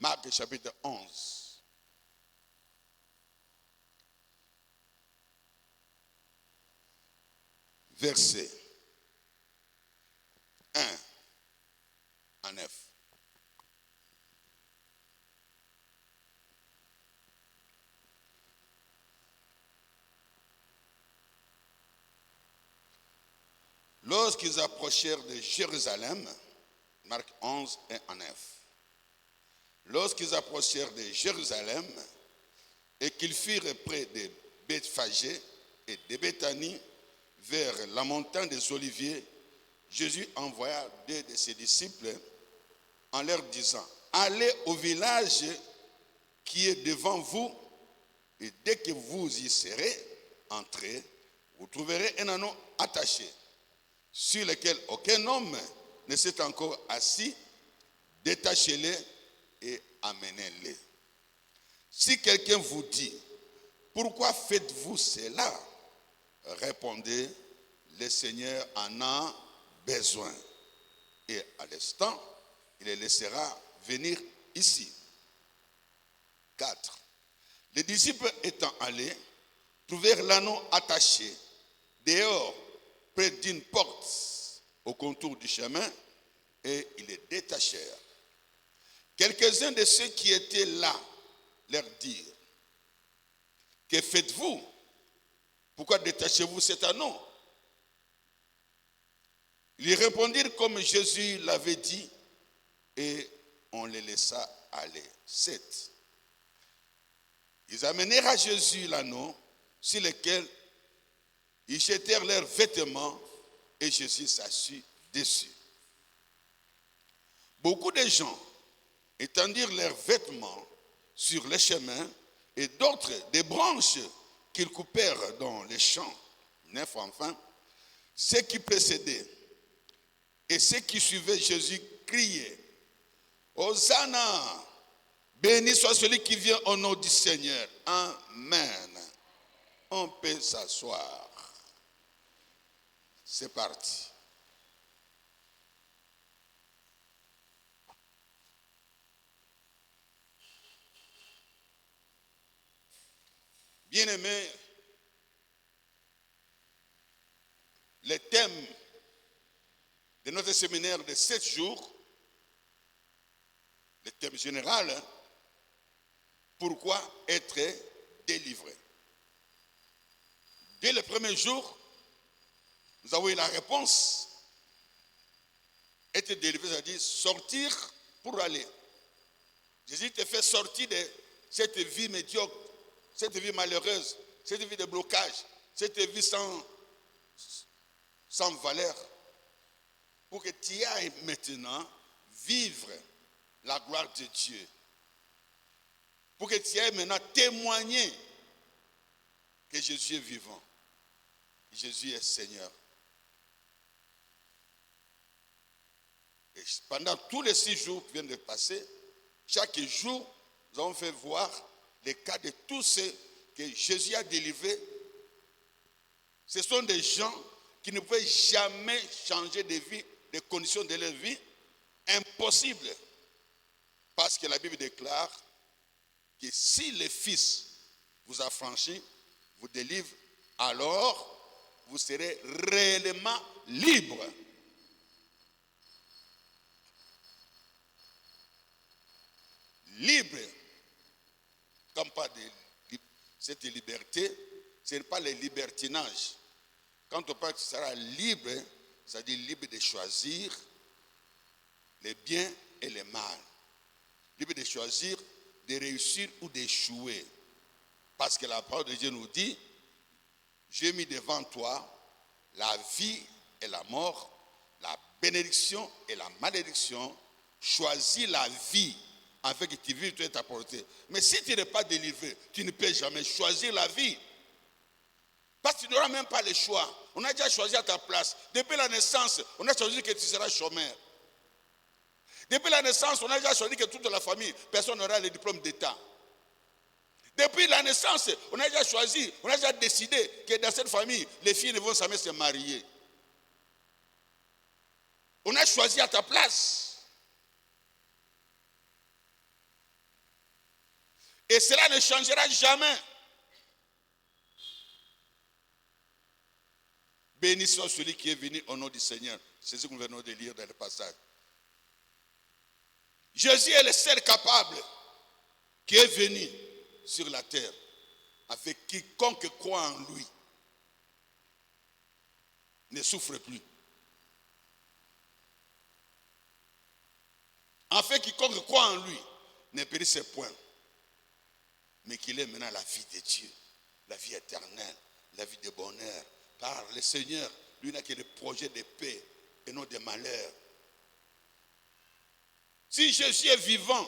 Marc chapitre 11. Verset 1 à 9. Lorsqu'ils approchèrent de Jérusalem, Marc 11, 1 à 9. Lorsqu'ils approchèrent de Jérusalem et qu'ils firent près de Bethphagée et de Béthanie, vers la montagne des Oliviers, Jésus envoya 2 de ses disciples en leur disant: allez au village qui est devant vous, et dès que vous y serez entrés, vous trouverez un anneau attaché, sur lequel aucun homme ne s'est encore assis. Détachez-les et amenez-les. Si quelqu'un vous dit: pourquoi faites-vous cela? Répondez: le Seigneur en a besoin, et à l'instant, il les laissera venir ici. 4. Les disciples étant allés, trouvèrent l'anneau attaché dehors, près d'une porte au contour du chemin, et ils le détachèrent. Quelques-uns de ceux qui étaient là leur dirent: que faites-vous? Pourquoi détachez-vous cet anneau? Ils répondirent comme Jésus l'avait dit, et on les laissa aller. 7. Ils amenèrent à Jésus l'anneau, sur lequel ils jetèrent leurs vêtements, et Jésus s'assit dessus. Beaucoup de gens étendirent leurs vêtements sur les chemins, et d'autres des branches qu'ils coupèrent dans les champs. 9. Enfin, ceux qui précédaient et ceux qui suivaient Jésus criaient: Hosanna! Béni soit celui qui vient au nom du Seigneur. Amen. On peut s'asseoir. C'est parti. Bien-aimés, le thème de notre séminaire de 7 jours, le thème général, pourquoi être délivré? Dès le premier jour, nous avons eu la réponse. Être délivré, c'est-à-dire sortir pour aller. Jésus te fait sortir de cette vie médiocre, cette vie malheureuse, cette vie de blocage, cette vie sans valeur, pour que tu ailles maintenant vivre la gloire de Dieu. Pour que tu ailles maintenant témoigner que Jésus est vivant. Jésus est Seigneur. Et pendant tous les 6 jours qui viennent de passer, chaque jour, nous avons fait voir les cas de tous ceux que Jésus a délivrés. Ce sont des gens qui ne pouvaient jamais changer de vie, de conditions de leur vie. Impossible. Parce que la Bible déclare que si le Fils vous affranchit, vous délivre, alors vous serez réellement libre. Libre. Comme pas de cette liberté, ce n'est pas le libertinage. Quand on parle que tu seras libre, ça dit libre de choisir les biens et les mal. Libre de choisir de réussir ou d'échouer. Parce que la parole de Dieu nous dit: j'ai mis devant toi la vie et la mort, la bénédiction et la malédiction. Choisis la vie afin que tu vives toute ta portée. Mais si tu n'es pas délivré, tu ne peux jamais choisir la vie. Parce que tu n'auras même pas le choix. On a déjà choisi à ta place. Depuis la naissance, on a choisi que tu seras chômeur. Depuis la naissance, on a déjà choisi que toute la famille, personne n'aura le diplôme d'État. Depuis la naissance, on a déjà choisi, on a déjà décidé que dans cette famille, les filles ne vont jamais se marier. On a choisi à ta place. Et cela ne changera jamais. Béni soit celui qui est venu au nom du Seigneur. C'est ce que nous venons de lire dans le passage. Jésus est le seul capable qui est venu sur la terre, avec quiconque croit en lui ne souffre plus. En fait, quiconque croit en lui ne périsse point, mais qu'il ait maintenant la vie de Dieu, la vie éternelle, la vie de bonheur. Car le Seigneur, lui, n'a que le projet de paix et non de malheur. Si Jésus est vivant,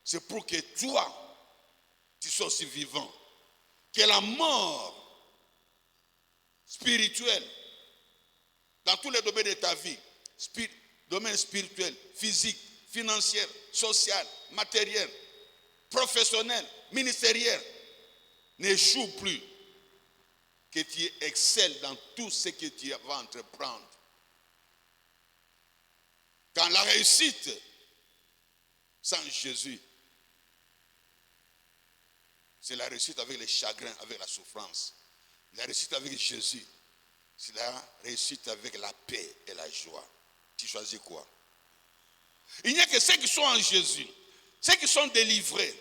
c'est pour que toi, tu sois aussi vivant. Que la mort spirituelle, dans tous les domaines de ta vie, domaine spirituel, physique, financier, social, matériel, professionnel, ministériel, n'échoue plus. Que tu excelles dans tout ce que tu vas entreprendre. Quand la réussite sans Jésus, c'est la réussite avec les chagrins, avec la souffrance. La réussite avec Jésus, c'est la réussite avec la paix et la joie. Tu choisis quoi? Il n'y a que ceux qui sont en Jésus, ceux qui sont délivrés,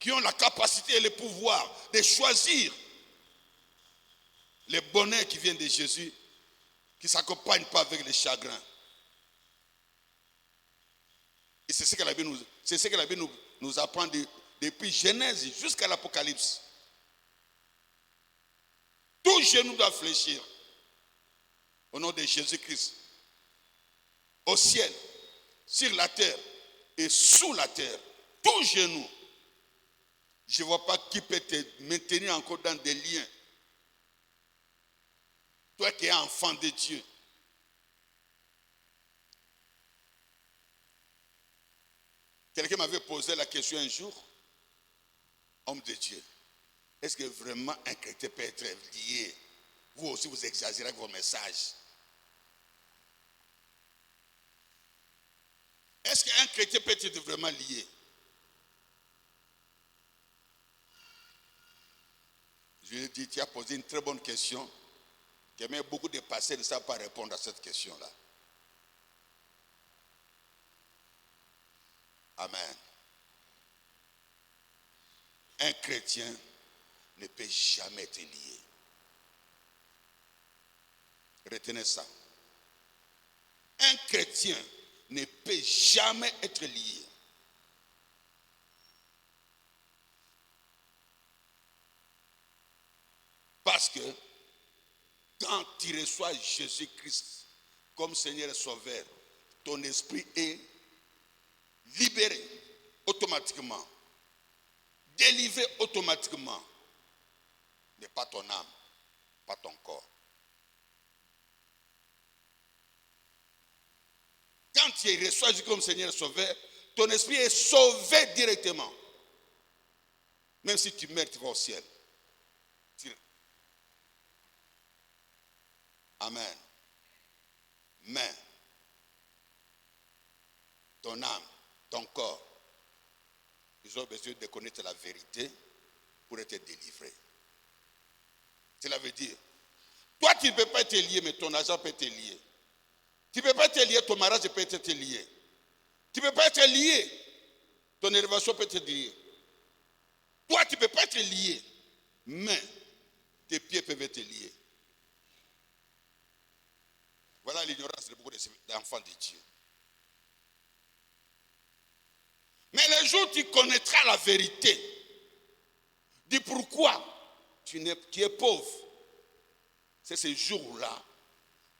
qui ont la capacité et le pouvoir de choisir les bonheurs qui viennent de Jésus, qui ne s'accompagnent pas avec les chagrins. Et c'est ce que la Bible nous apprend depuis Genèse jusqu'à l'Apocalypse. Tout genou doit fléchir au nom de Jésus-Christ. Au ciel, sur la terre et sous la terre. Tout genou. Je ne vois pas qui peut te maintenir encore dans des liens. Toi qui es enfant de Dieu. Quelqu'un m'avait posé la question un jour, homme de Dieu, est-ce que vraiment un chrétien peut être lié? Vous aussi vous exagérez avec vos messages. Est-ce qu'un chrétien peut être vraiment lié? Je lui ai dit, tu as posé une très bonne question. Mais beaucoup de pasteurs ne savent pas répondre à cette question-là. Amen. Un chrétien ne peut jamais être lié. Retenez ça. Un chrétien ne peut jamais être lié. Parce que quand tu reçois Jésus-Christ comme Seigneur et Sauveur, ton esprit est libéré automatiquement, délivré automatiquement, mais pas ton âme, pas ton corps. Quand tu reçois Jésus comme Seigneur et Sauveur, ton esprit est sauvé directement. Même si tu meurs, tu vas au ciel. Amen. Mais ton âme, ton corps, ils ont besoin de connaître la vérité pour être délivrés. Cela veut dire, toi tu ne peux pas être lié, mais ton argent peut être lié. Tu ne peux pas être lié, ton mariage peut être lié. Tu ne peux pas être lié, ton élévation peut être liée. Toi tu ne peux pas être lié, mais tes pieds peuvent être liés. Voilà l'ignorance de beaucoup d'enfants de Dieu. Mais le jour où tu connaîtras la vérité, dis pourquoi tu es pauvre. C'est ce jour-là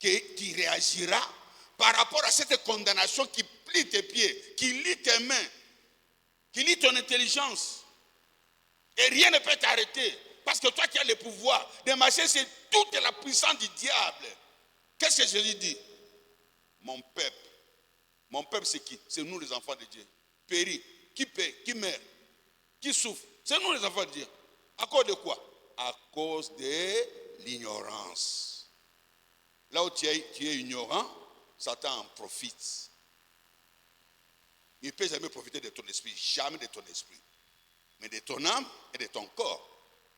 que tu réagiras par rapport à cette condamnation qui plie tes pieds, qui lie tes mains, qui lie ton intelligence. Et rien ne peut t'arrêter. Parce que toi qui as le pouvoir de marcher sur toute la puissance du diable. Qu'est-ce que Jésus dit? Mon peuple c'est qui? C'est nous les enfants de Dieu. Périt, qui paie, qui meurt, qui souffre. C'est nous les enfants de Dieu. À cause de quoi? À cause de l'ignorance. Là où tu es ignorant, Satan en profite. Il ne peut jamais profiter de ton esprit, jamais de ton esprit. mais de ton âme et de ton corps.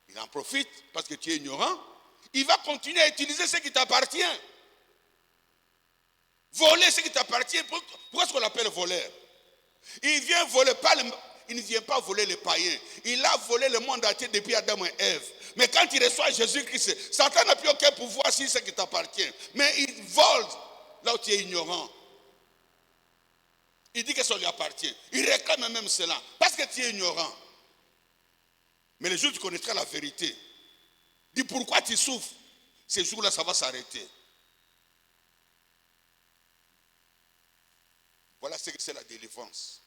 Il en profite parce que tu es ignorant. Il va continuer à utiliser ce qui t'appartient. Voler ce qui t'appartient. Pourquoi est-ce qu'on l'appelle voleur? Il vient voler, il ne vient pas voler les païens. Il a volé le monde entier depuis Adam et Ève. Mais quand il reçoit Jésus-Christ, Satan n'a plus aucun pouvoir sur ce qui t'appartient. Mais il vole là où tu es ignorant. Il dit que ça lui appartient. Il réclame même cela. Parce que tu es ignorant. Mais le jour où tu connaîtras la vérité, dis pourquoi tu souffres. Ces jours-là, ça va s'arrêter. Voilà ce que c'est la délivrance.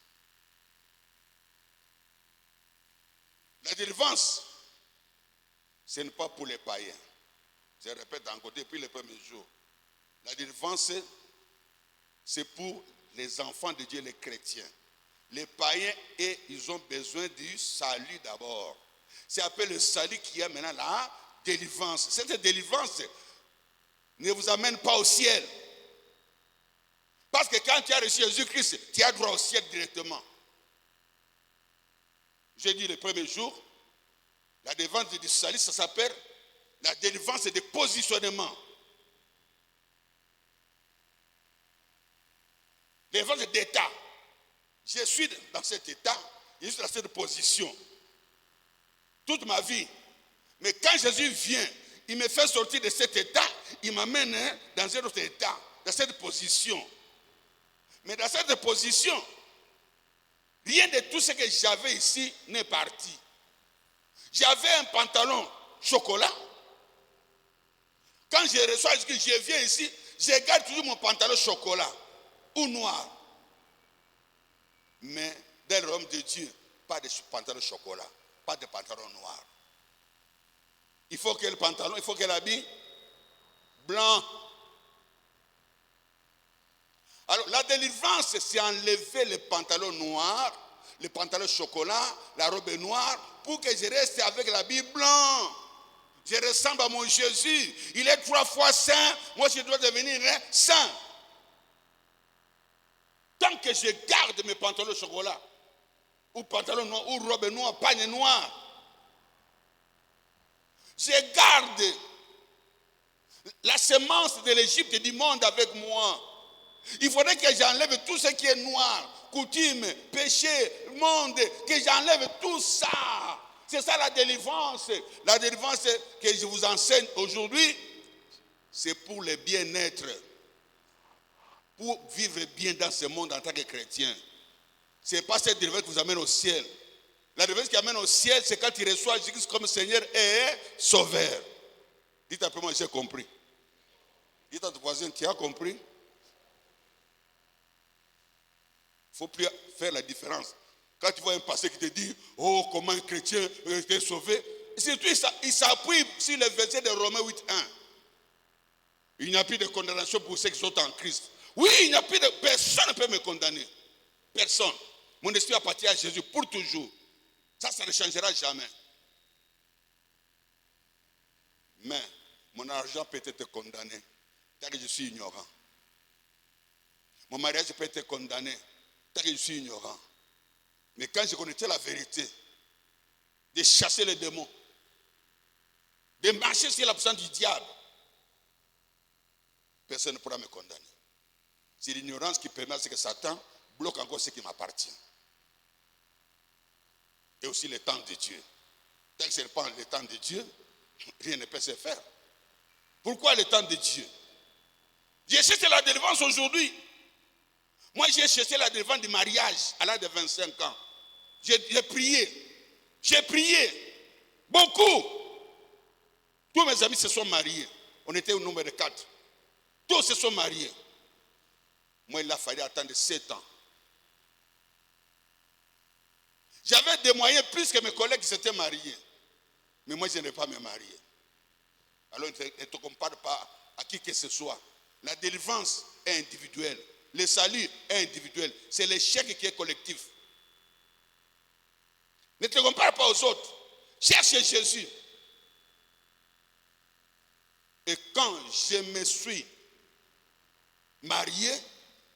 La délivrance, ce n'est pas pour les païens. Je répète encore depuis les premiers jours. La délivrance, c'est pour les enfants de Dieu, les chrétiens. Les païens, ils ont besoin du salut d'abord. C'est appelé le salut qui est maintenant la délivrance. Cette délivrance ne vous amène pas au ciel. Parce que quand tu as reçu Jésus-Christ, tu as droit au ciel directement. J'ai dit le premier jour, la délivrance du salut, ça s'appelle la délivrance de positionnement. Délivrance d'état. Je suis dans cet état, je suis dans cette position. Toute ma vie. Mais quand Jésus vient, il me fait sortir de cet état, il m'amène dans un autre état, dans cette position. Mais dans cette position, rien de tout ce que j'avais ici n'est parti. J'avais un pantalon chocolat. Quand je reçois, je viens ici, je garde toujours mon pantalon chocolat ou noir. Mais dans le royaume de Dieu, pas de pantalon chocolat, pas de pantalon noir. Il faut que le pantalon, il faut que l'habit blanc. Alors la délivrance, c'est enlever le pantalon noir, le pantalon chocolat, la robe noire, pour que je reste avec l'habit blanc. Je ressemble à mon Jésus. Il est 3 fois saint, moi je dois devenir saint. Tant que je garde mes pantalons chocolat, ou pantalon noir, ou robe noire, pagne noir, je garde la semence de l'Égypte et du monde avec moi. Il faudrait que j'enlève tout ce qui est noir, coutume, péché, monde, que j'enlève tout ça. C'est ça la délivrance. La délivrance que je vous enseigne aujourd'hui, c'est pour le bien-être. Pour vivre bien dans ce monde en tant que chrétien. Ce n'est pas cette délivrance qui vous amène au ciel. La délivrance qui amène au ciel, c'est quand il reçoit Jésus comme Seigneur et Sauveur. Dites après moi, j'ai compris. Dites à ton voisin, tu as compris? Il ne faut plus faire la différence. Quand tu vois un pasteur qui te dit, oh, comment un chrétien est sauvé, surtout il s'appuie sur le verset de Romains 8:1. Il n'y a plus de condamnation pour ceux qui sont en Christ. Oui, il n'y a plus de... Personne ne peut me condamner. Personne. Mon esprit appartient à Jésus pour toujours. Ça ne changera jamais. Mais mon argent peut être condamné tant que je suis ignorant. Mon mariage peut être condamné tant que je suis ignorant. Mais quand je connaissais la vérité, de chasser les démons, de marcher sur la puissance du diable, personne ne pourra me condamner. C'est l'ignorance qui permet à ce que Satan bloque encore ce qui m'appartient. Et aussi le temps de Dieu. Tant que ce n'est pas le temps de Dieu, rien ne peut se faire. Pourquoi le temps de Dieu? J'ai cherché la délivrance aujourd'hui. Moi, j'ai cherché la délivrance du mariage à l'âge de 25 ans. J'ai prié. J'ai prié. Beaucoup. Tous mes amis se sont mariés. On était au nombre de 4. Tous se sont mariés. Moi, il a fallu attendre 7 ans. J'avais des moyens plus que mes collègues qui s'étaient mariés. Mais moi, je n'ai pas me marier. Alors, ne te compare pas à qui que ce soit. La délivrance est individuelle. Le salut est individuel. C'est l'échec qui est collectif. Ne te compare pas aux autres. Cherche Jésus. Et quand je me suis marié,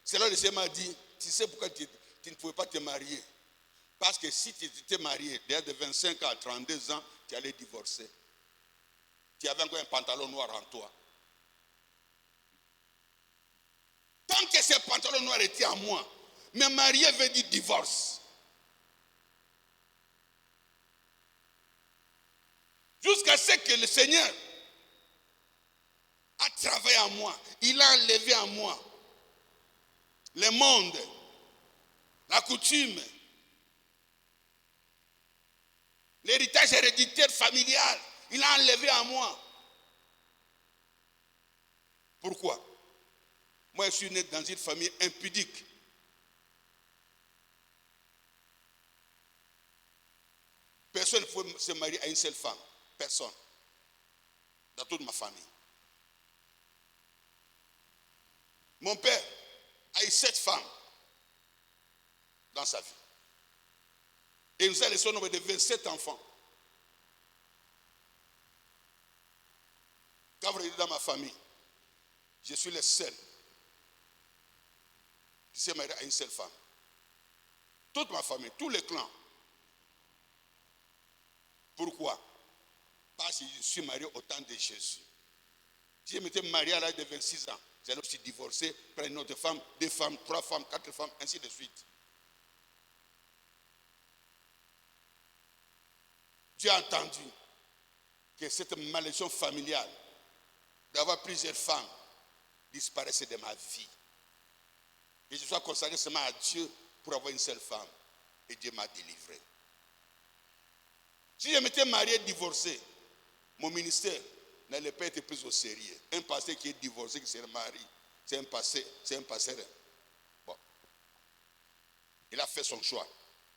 c'est là que le Seigneur m'a dit, tu sais pourquoi tu ne pouvais pas te marier? Parce que si tu étais marié, de 25 ans à 32 ans, tu allais divorcer. Tu avais encore un pantalon noir en toi. Tant que ce pantalon noir était à moi, me marier veut dire divorce. Jusqu'à ce que le Seigneur a travaillé en moi. Il a enlevé en moi le monde, la coutume, l'héritage héréditaire familial. Il a enlevé en moi. Pourquoi? Moi, je suis né dans une famille impudique. Personne ne pouvait se marier à une seule femme. Personne. Dans toute ma famille. Mon père a eu 7 femmes dans sa vie. Et il nous a laissé au nombre de 27 enfants. Quand vous regardez dans ma famille, je suis le seul qui s'est marié à une seule femme. Toute ma famille, tous les clans. Pourquoi? Parce que je suis marié au temps de Jésus. Si je m'étais marié à l'âge de 26 ans, j'allais aussi divorcer, prendre une autre femme, 2 femmes, 3 femmes, 4 femmes, ainsi de suite. Dieu a entendu que cette malédiction familiale d'avoir plusieurs femmes disparaissait de ma vie. Et je sois consacré seulement à Dieu pour avoir une seule femme. Et Dieu m'a délivré. Si je m'étais marié et divorcé, mon ministère n'allait pas être pris au sérieux. Un pasteur qui est divorcé, qui se marie, c'est un pasteur. Bon. Il a fait son choix.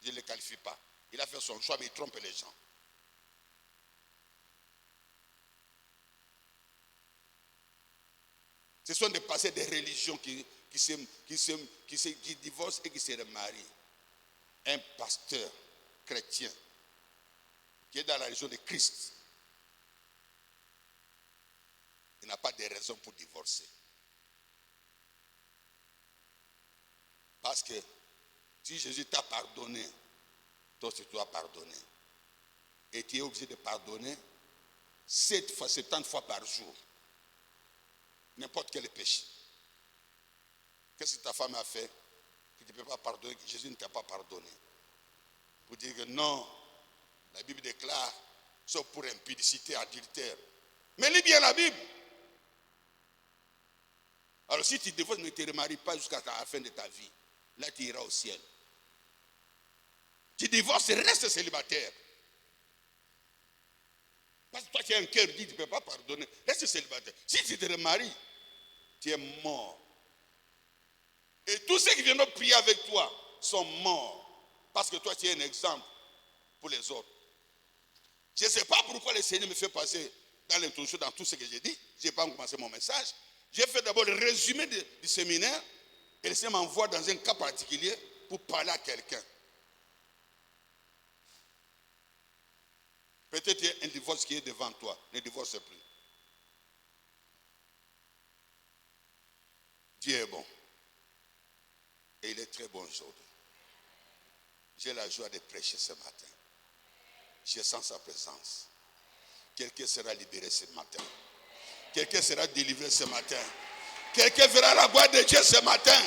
Je ne le qualifie pas. Il a fait son choix, mais il trompe les gens. Ce sont des pasteurs des religions qui divorcent et qui se remarient. Un pasteur chrétien qui est dans la religion de Christ, il n'a pas de raison pour divorcer. Parce que si Jésus t'a pardonné, toi aussi tu dois pardonner. Et tu es obligé de pardonner 70 fois par jour. N'importe quel péché. Qu'est-ce que ta femme a fait que tu ne peux pas pardonner, que Jésus ne t'a pas pardonné? Pour dire que non, la Bible déclare, sauf pour impudicité, adultère. Mais lis bien la Bible. Alors si tu divorces, ne te remaries pas jusqu'à la fin de ta vie. Là, tu iras au ciel. Tu divorces et restes célibataire. Parce que toi, tu as un cœur dit, tu ne peux pas pardonner. Reste célibataire. Si tu te remaries, tu es mort. Et tous ceux qui viennent prier avec toi sont morts. Parce que toi, tu es un exemple pour les autres. Je ne sais pas pourquoi le Seigneur me fait passer dans l'introduction, dans tout ce que j'ai dit. Je n'ai pas commencé mon message. J'ai fait d'abord le résumé du séminaire. Et le Seigneur m'envoie dans un cas particulier pour parler à quelqu'un. Peut-être qu'il y a un divorce qui est devant toi. Ne divorce plus. Dieu est bon. Et il est très bon aujourd'hui. J'ai la joie de prêcher ce matin. Je sens sa présence. Quelqu'un sera libéré ce matin. Quelqu'un sera délivré ce matin. Quelqu'un verra la gloire de Dieu ce matin.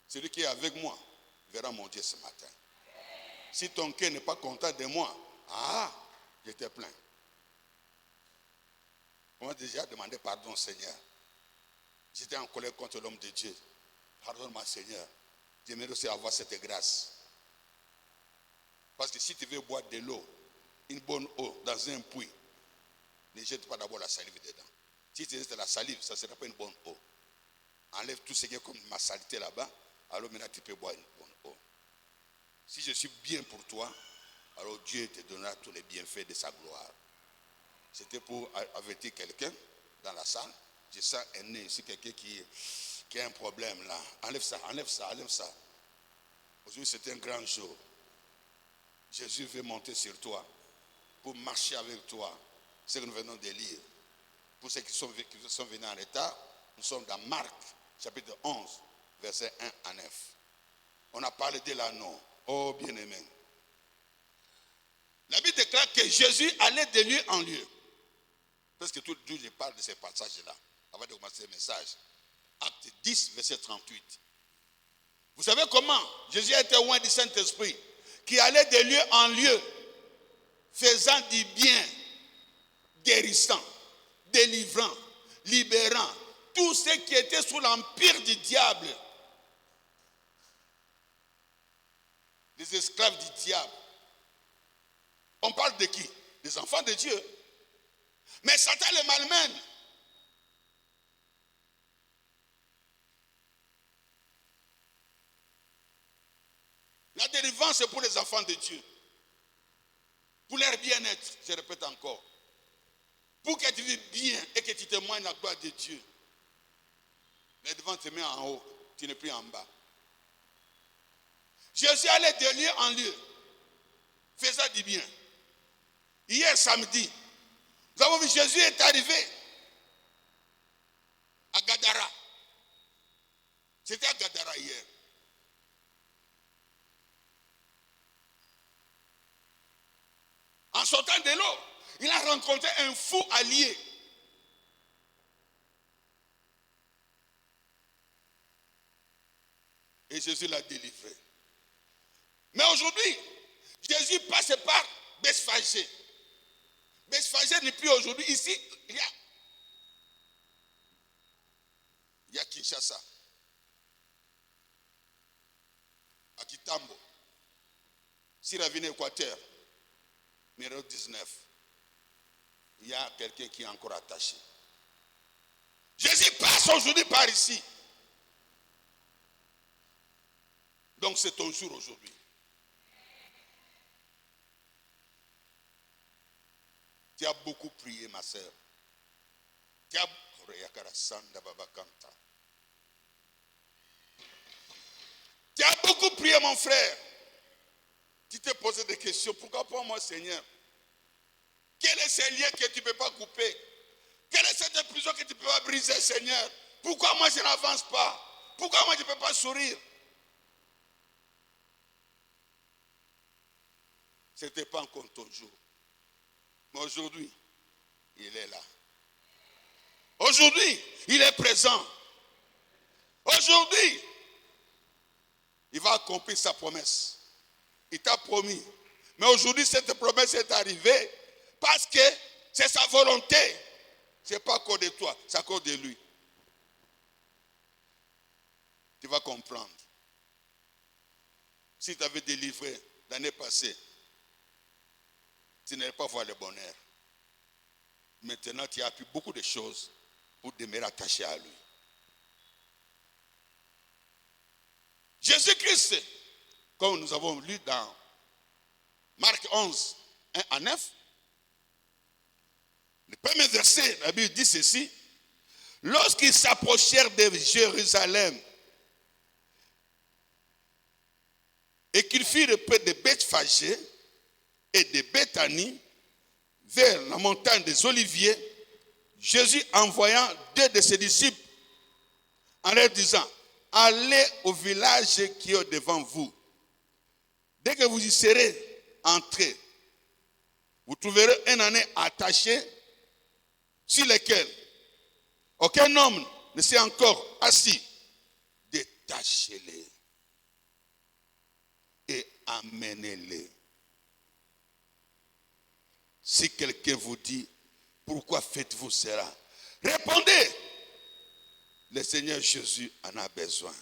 Celui qui est avec moi verra mon Dieu ce matin. Si ton cœur n'est pas content de moi, je te plains. On m'a déjà demandé pardon, Seigneur. J'étais en colère contre l'homme de Dieu. Pardonne-moi, Seigneur. J'aimerais aussi avoir cette grâce. Parce que si tu veux boire de l'eau, une bonne eau dans un puits, ne jette pas d'abord la salive dedans. Si tu jettes la salive, ça ne sera pas une bonne eau. Enlève tout ce qui est comme ma saleté là-bas, alors maintenant tu peux boire une bonne eau. Si je suis bien pour toi, alors Dieu te donnera tous les bienfaits de sa gloire. C'était pour avertir quelqu'un dans la salle. Je sens un nez ici, quelqu'un qui a un problème là. Enlève ça, enlève ça, enlève ça. Aujourd'hui c'est un grand jour. Jésus veut monter sur toi pour marcher avec toi. Ce que nous venons de lire. Pour ceux qui sont venus en retard, nous sommes dans Marc, chapitre 11, versets 1 à 9. On a parlé de l'anneau. Oh bien-aimé. La Bible déclare que Jésus allait de lieu en lieu. Parce que tout le temps, je parle de ces passages-là, avant de commencer le message. Acte 10, verset 38. Vous savez comment Jésus était loin du Saint-Esprit, qui allait de lieu en lieu, faisant du bien, guérissant, délivrant, libérant tous ceux qui étaient sous l'empire du diable, les esclaves du diable. On parle de qui? Des enfants de Dieu. Mais Satan les malmène. La délivrance, c'est pour les enfants de Dieu. Pour leur bien-être, je répète encore. Pour que tu vives bien et que tu témoignes la gloire de Dieu. Mais devant te met en haut, tu n'es plus en bas. Jésus allait de lieu en lieu, faisant du bien. Hier samedi, nous avons vu Jésus est arrivé à Gadara. C'était à Gadara hier. En sortant de l'eau, il a rencontré un fou allié. Et Jésus l'a délivré. Mais aujourd'hui, Jésus passe par Bethphagée. Bethphagée n'est plus aujourd'hui. Ici, il y a Kinshasa, à Kitambo, sur la Avenue Équateur, numéro 19. Il y a quelqu'un qui est encore attaché. Jésus passe aujourd'hui par ici. Donc c'est ton jour aujourd'hui. Tu as beaucoup prié, ma sœur. Tu as beaucoup prié, mon frère. Tu t'es posé des questions. Pourquoi pas moi, Seigneur? Quel est ce lien que tu ne peux pas couper? Quelle est cette prison que tu ne peux pas briser, Seigneur? Pourquoi moi je n'avance pas? Pourquoi moi je ne peux pas sourire? Ce n'était pas encore ton jour. Mais aujourd'hui, il est là. Aujourd'hui, il est présent. Aujourd'hui, il va accomplir sa promesse. Il t'a promis. Mais aujourd'hui, cette promesse est arrivée parce que c'est sa volonté. Ce n'est pas à cause de toi, c'est à cause de lui. Tu vas comprendre. Si tu avais délivré l'année passée, tu n'allais pas voir le bonheur. Maintenant, tu as appris beaucoup de choses pour demeurer attaché à lui. Jésus-Christ, comme nous avons lu dans Marc 11, 1 à 9, le premier verset, la Bible dit ceci: lorsqu'ils s'approchèrent de Jérusalem et qu'ils firent près de Bethphagée et de Béthanie, vers la montagne des Oliviers, Jésus envoyant 2 de ses disciples en leur disant: allez au village qui est devant vous. Dès que vous y serez entrés, vous trouverez un âne attaché sur lequel aucun homme ne s'est encore assis. Détachez-les et amenez-les. Si quelqu'un vous dit: pourquoi faites-vous cela? Répondez: le Seigneur Jésus en a besoin.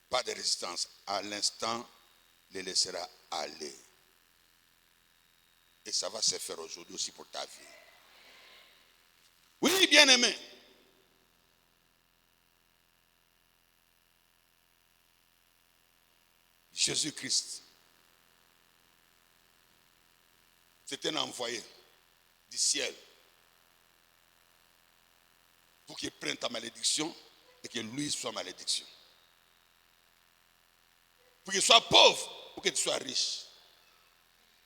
Pas de résistance. À l'instant, les laissera aller. Et ça va se faire aujourd'hui aussi pour ta vie. Oui, bien-aimé. Jésus-Christ, c'est un envoyé du ciel pour qu'il prenne ta malédiction et que lui soit malédiction. Pour qu'il soit pauvre, pour que tu sois riche.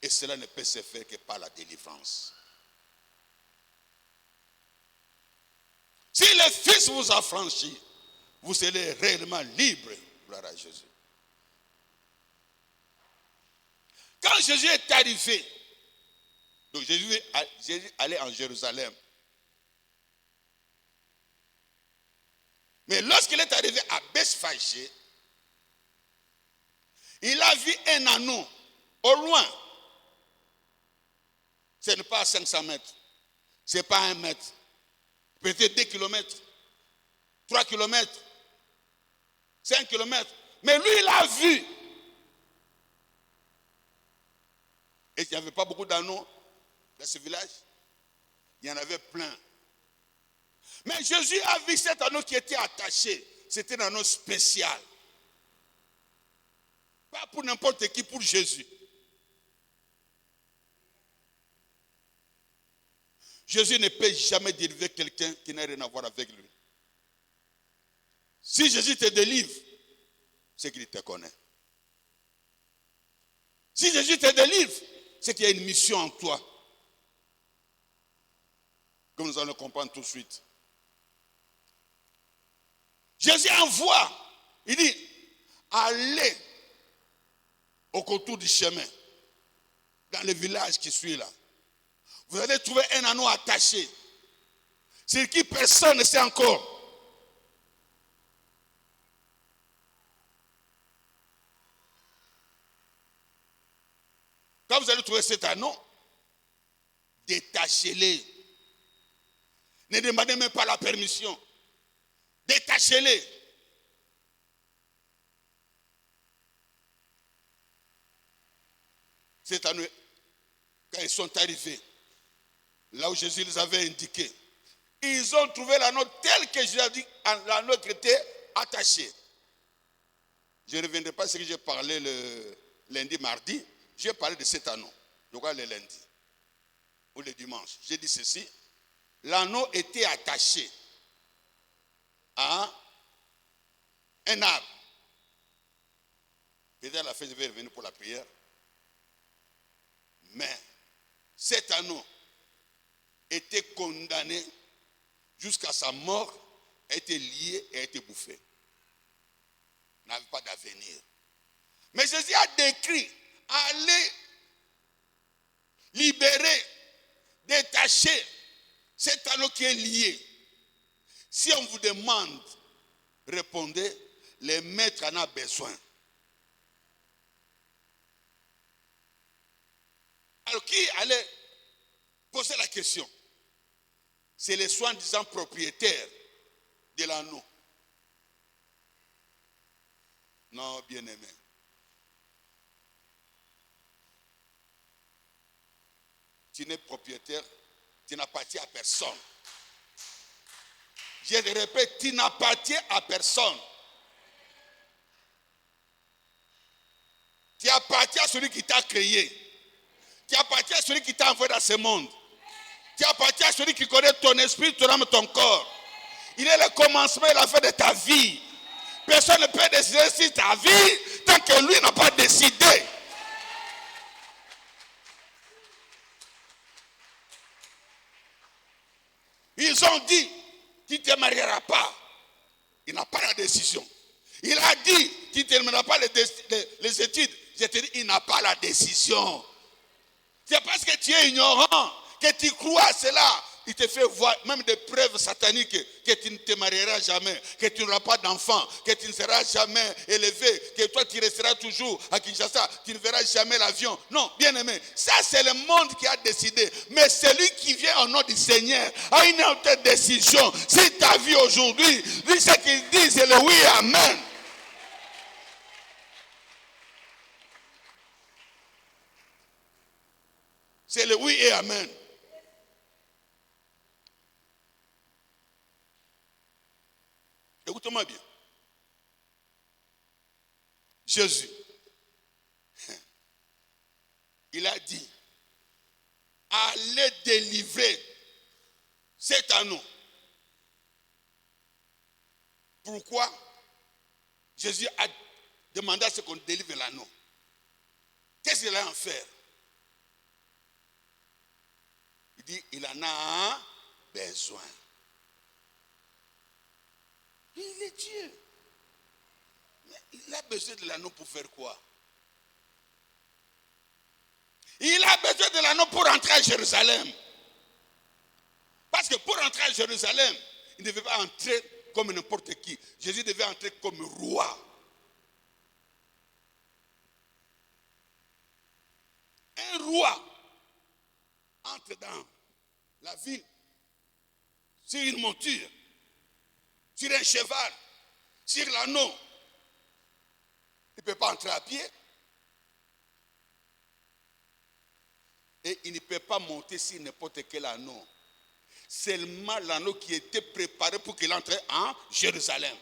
Et cela ne peut se faire que par la délivrance. Si le Fils vous a franchi, vous serez réellement libre. Gloire à Jésus. Quand Jésus est arrivé, donc Jésus allait en Jérusalem. Mais lorsqu'il est arrivé à Bethphagée, il a vu un anneau au loin. Ce n'est pas à 500 mètres. Ce n'est pas à 1 mètre. Peut-être 2 kilomètres, 3 kilomètres, 5 kilomètres. Mais lui, il a vu. Et il n'y avait pas beaucoup d'anneaux dans ce village. Il y en avait plein. Mais Jésus a vu cet anneau qui était attaché. C'était un anneau spécial. Pas pour n'importe qui, pour Jésus. Jésus ne peut jamais délivrer quelqu'un qui n'a rien à voir avec lui. Si Jésus te délivre, c'est qu'il te connaît. Si Jésus te délivre, c'est qu'il y a une mission en toi. Comme nous allons comprendre tout de suite. Jésus envoie, il dit, allez au contour du chemin, dans le village qui suit là. Vous allez trouver un anneau attaché, sur qui personne ne sait encore. Quand vous allez trouver cet anneau, détachez-les. Ne demandez même pas la permission. Détachez-les. Cet anneau, quand ils sont arrivés, là où Jésus les avait indiqués, ils ont trouvé l'anneau tel que Jésus a dit, l'anneau qui était attaché. Je ne reviendrai pas à ce que j'ai parlé le lundi, mardi. J'ai parlé de cet anneau. Je crois le lundi ou le dimanche. J'ai dit ceci. L'anneau était attaché à un arbre. Peut-être à la fin, je vais revenir pour la prière. Mais cet anneau était condamné jusqu'à sa mort, a été lié et a été bouffé. Il n'avait pas d'avenir. Mais Jésus a décrit, allez libérer, détacher cet anneau qui est lié. Si on vous demande, répondez, le maître en a besoin. Alors qui allait poser la question? C'est les soi-disant propriétaires de l'anneau. Non, bien-aimé. Tu n'es propriétaire, tu n'appartiens à personne. Je le répète, tu n'appartiens à personne. Tu appartiens à celui qui t'a créé. Tu appartiens à celui qui t'a envoyé dans ce monde. Tu appartiens à celui qui connaît ton esprit, ton âme, ton corps. Il est le commencement et la fin de ta vie. Personne ne peut décider si ta vie tant que lui n'a pas décidé. Ils ont dit, tu ne te marieras pas. Il n'a pas la décision. Il a dit, tu ne termineras pas les études. Je te dis, il n'a pas la décision. C'est parce que tu es ignorant, que tu crois à cela. Il te fait voir même des preuves sataniques que tu ne te marieras jamais, que tu n'auras pas d'enfant, que tu ne seras jamais élevé, que toi tu resteras toujours à Kinshasa, tu ne verras jamais l'avion. Non, bien aimé, ça c'est le monde qui a décidé. Mais celui qui vient au nom du Seigneur a une autre décision. Si ta vie aujourd'hui, lui ce qu'il dit, c'est le oui, amen. C'est le oui et amen. Écoutez-moi bien. Jésus, il a dit, allez délivrer cet anneau. Pourquoi Jésus a demandé à ce qu'on délivre l'anneau? Qu'est-ce qu'il a à en faire? Il dit, il en a besoin. Il est Dieu. Mais il a besoin de l'anneau pour faire quoi? Il a besoin de l'anneau pour entrer à Jérusalem. Parce que pour entrer à Jérusalem, il ne devait pas entrer comme n'importe qui. Jésus devait entrer comme roi. Un roi entre dans la ville sur une monture, sur un cheval, sur l'anneau. Il ne peut pas entrer à pied. Et il ne peut pas monter sur n'importe quel anneau. Seulement l'anneau qui était préparé pour qu'il entre en Jérusalem.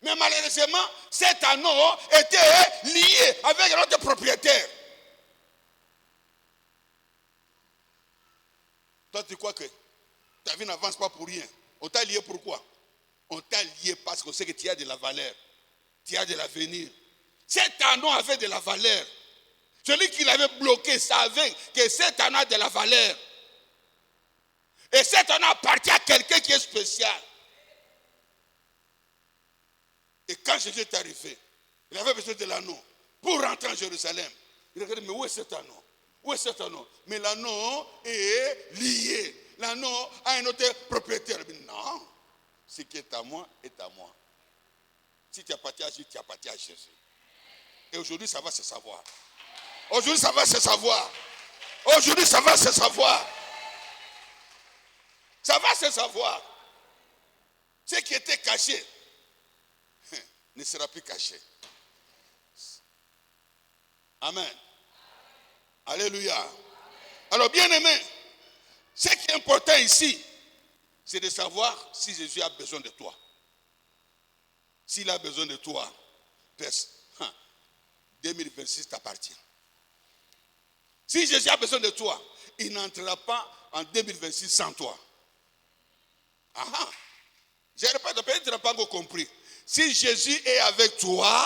Mais malheureusement, cet anneau était lié avec notre propriétaire. Toi, tu crois que ta vie n'avance pas pour rien. On t'a lié pourquoi? On t'a lié parce qu'on sait que tu as de la valeur. Tu as de l'avenir. Cet anneau avait de la valeur. Celui qui l'avait bloqué savait que cet anneau a de la valeur. Et cet anneau appartient à quelqu'un qui est spécial. Et quand Jésus est arrivé, il avait besoin de l'anneau pour rentrer en Jérusalem. Il a dit, mais où est cet anneau? Où est cet anneau? Mais l'anneau est lié. L'anneau a un autre propriétaire. Il dit, non, ce qui est à moi est à moi. Si tu appartiens à Jésus, tu appartiens à Jésus. Et aujourd'hui, ça va se savoir. Aujourd'hui, ça va se savoir. Aujourd'hui, ça va se savoir. Ça va se savoir. Ce qui était caché ne sera plus caché. Amen. Alléluia. Alors, bien aimé, ce qui est important ici, c'est de savoir si Jésus a besoin de toi. S'il a besoin de toi, 2026 t'appartient. Si Jésus a besoin de toi, il n'entrera pas en 2026 sans toi. Ah, je répète, peut-être tu n'as pas encore compris. Si Jésus est avec toi,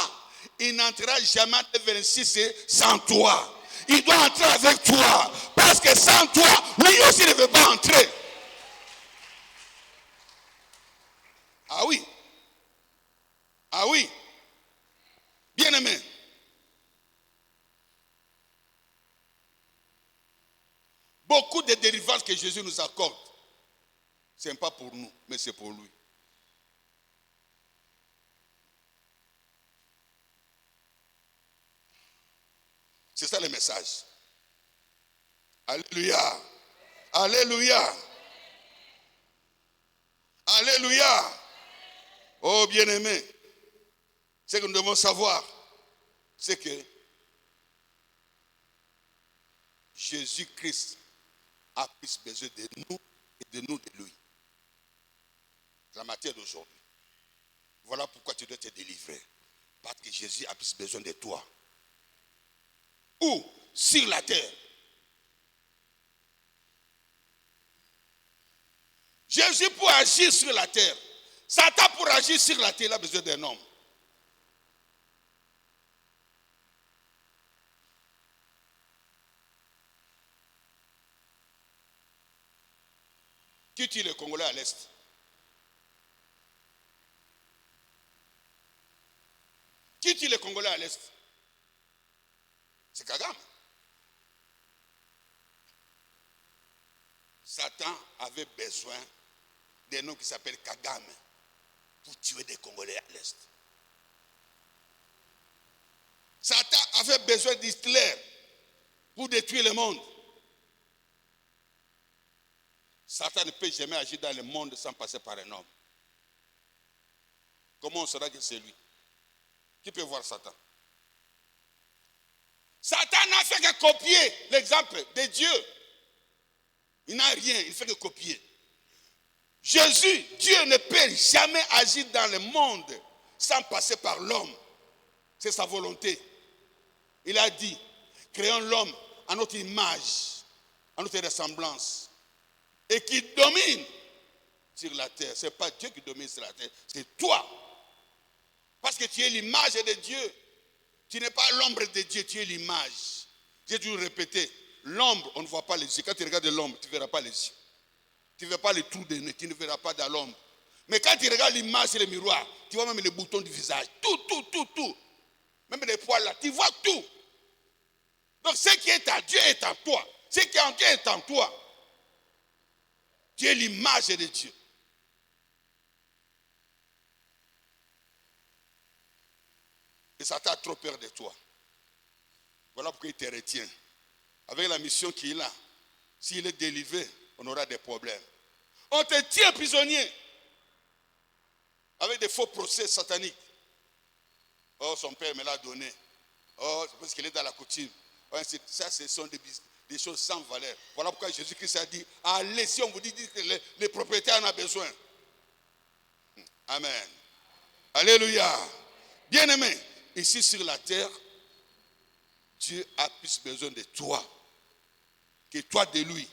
il n'entrera jamais en 2026 sans toi. Il doit entrer avec toi. Parce que sans toi, lui aussi ne veut pas entrer. Ah oui. Ah oui. Bien aimé. Beaucoup de délivrances que Jésus nous accorde, ce n'est pas pour nous, mais c'est pour lui. C'est ça le message. Alléluia. Alléluia. Alléluia. Oh bien-aimé, ce que nous devons savoir, c'est que Jésus-Christ a plus besoin de nous et de nous de lui. La matière d'aujourd'hui. Voilà pourquoi tu dois te délivrer. Parce que Jésus a plus besoin de toi. Où? Sur la terre. Jésus pour agir sur la terre. Satan pour agir sur la terre, il a besoin d'un homme. Qui tue les Congolais à l'Est? Qui tue les Congolais à l'Est? C'est Kagame. Satan avait besoin d'un homme qui s'appelle Kagame pour tuer des Congolais à l'Est. Satan avait besoin d'Hitler pour détruire le monde. Satan ne peut jamais agir dans le monde sans passer par un homme. Comment on saura que c'est lui? Qui peut voir Satan? Satan n'a fait que copier l'exemple de Dieu. Il n'a rien, il fait que copier. Jésus, Dieu ne peut jamais agir dans le monde sans passer par l'homme. C'est sa volonté. Il a dit, créons l'homme à notre image, à notre ressemblance, et qui domine sur la terre. Ce n'est pas Dieu qui domine sur la terre, c'est toi. Parce que tu es l'image de Dieu. Tu n'es pas l'ombre de Dieu, tu es l'image. J'ai toujours répété, l'ombre, on ne voit pas les yeux. Quand tu regardes l'ombre, tu ne verras pas les yeux. Tu ne verras pas les trous de nez, tu ne verras pas dans l'ombre. Mais quand tu regardes l'image sur le miroir, tu vois même les boutons du visage. Tout. Même les poils là, tu vois tout. Donc ce qui est à Dieu est en toi. Ce qui est en Dieu est en toi. Tu es l'image de Dieu. Et Satan a trop peur de toi. Voilà pourquoi il te retient. Avec la mission qu'il a, s'il est délivré, on aura des problèmes. On te tient prisonnier avec des faux procès sataniques. Oh, son père me l'a donné. Oh, c'est parce qu'il est dans la coutume. Oh, ça, ce sont des choses sans valeur. Voilà pourquoi Jésus-Christ a dit, allez, si on vous dit que les propriétaires en ont besoin. Amen. Alléluia. Bien-aimé, ici sur la terre, Dieu a plus besoin de toi que toi de lui.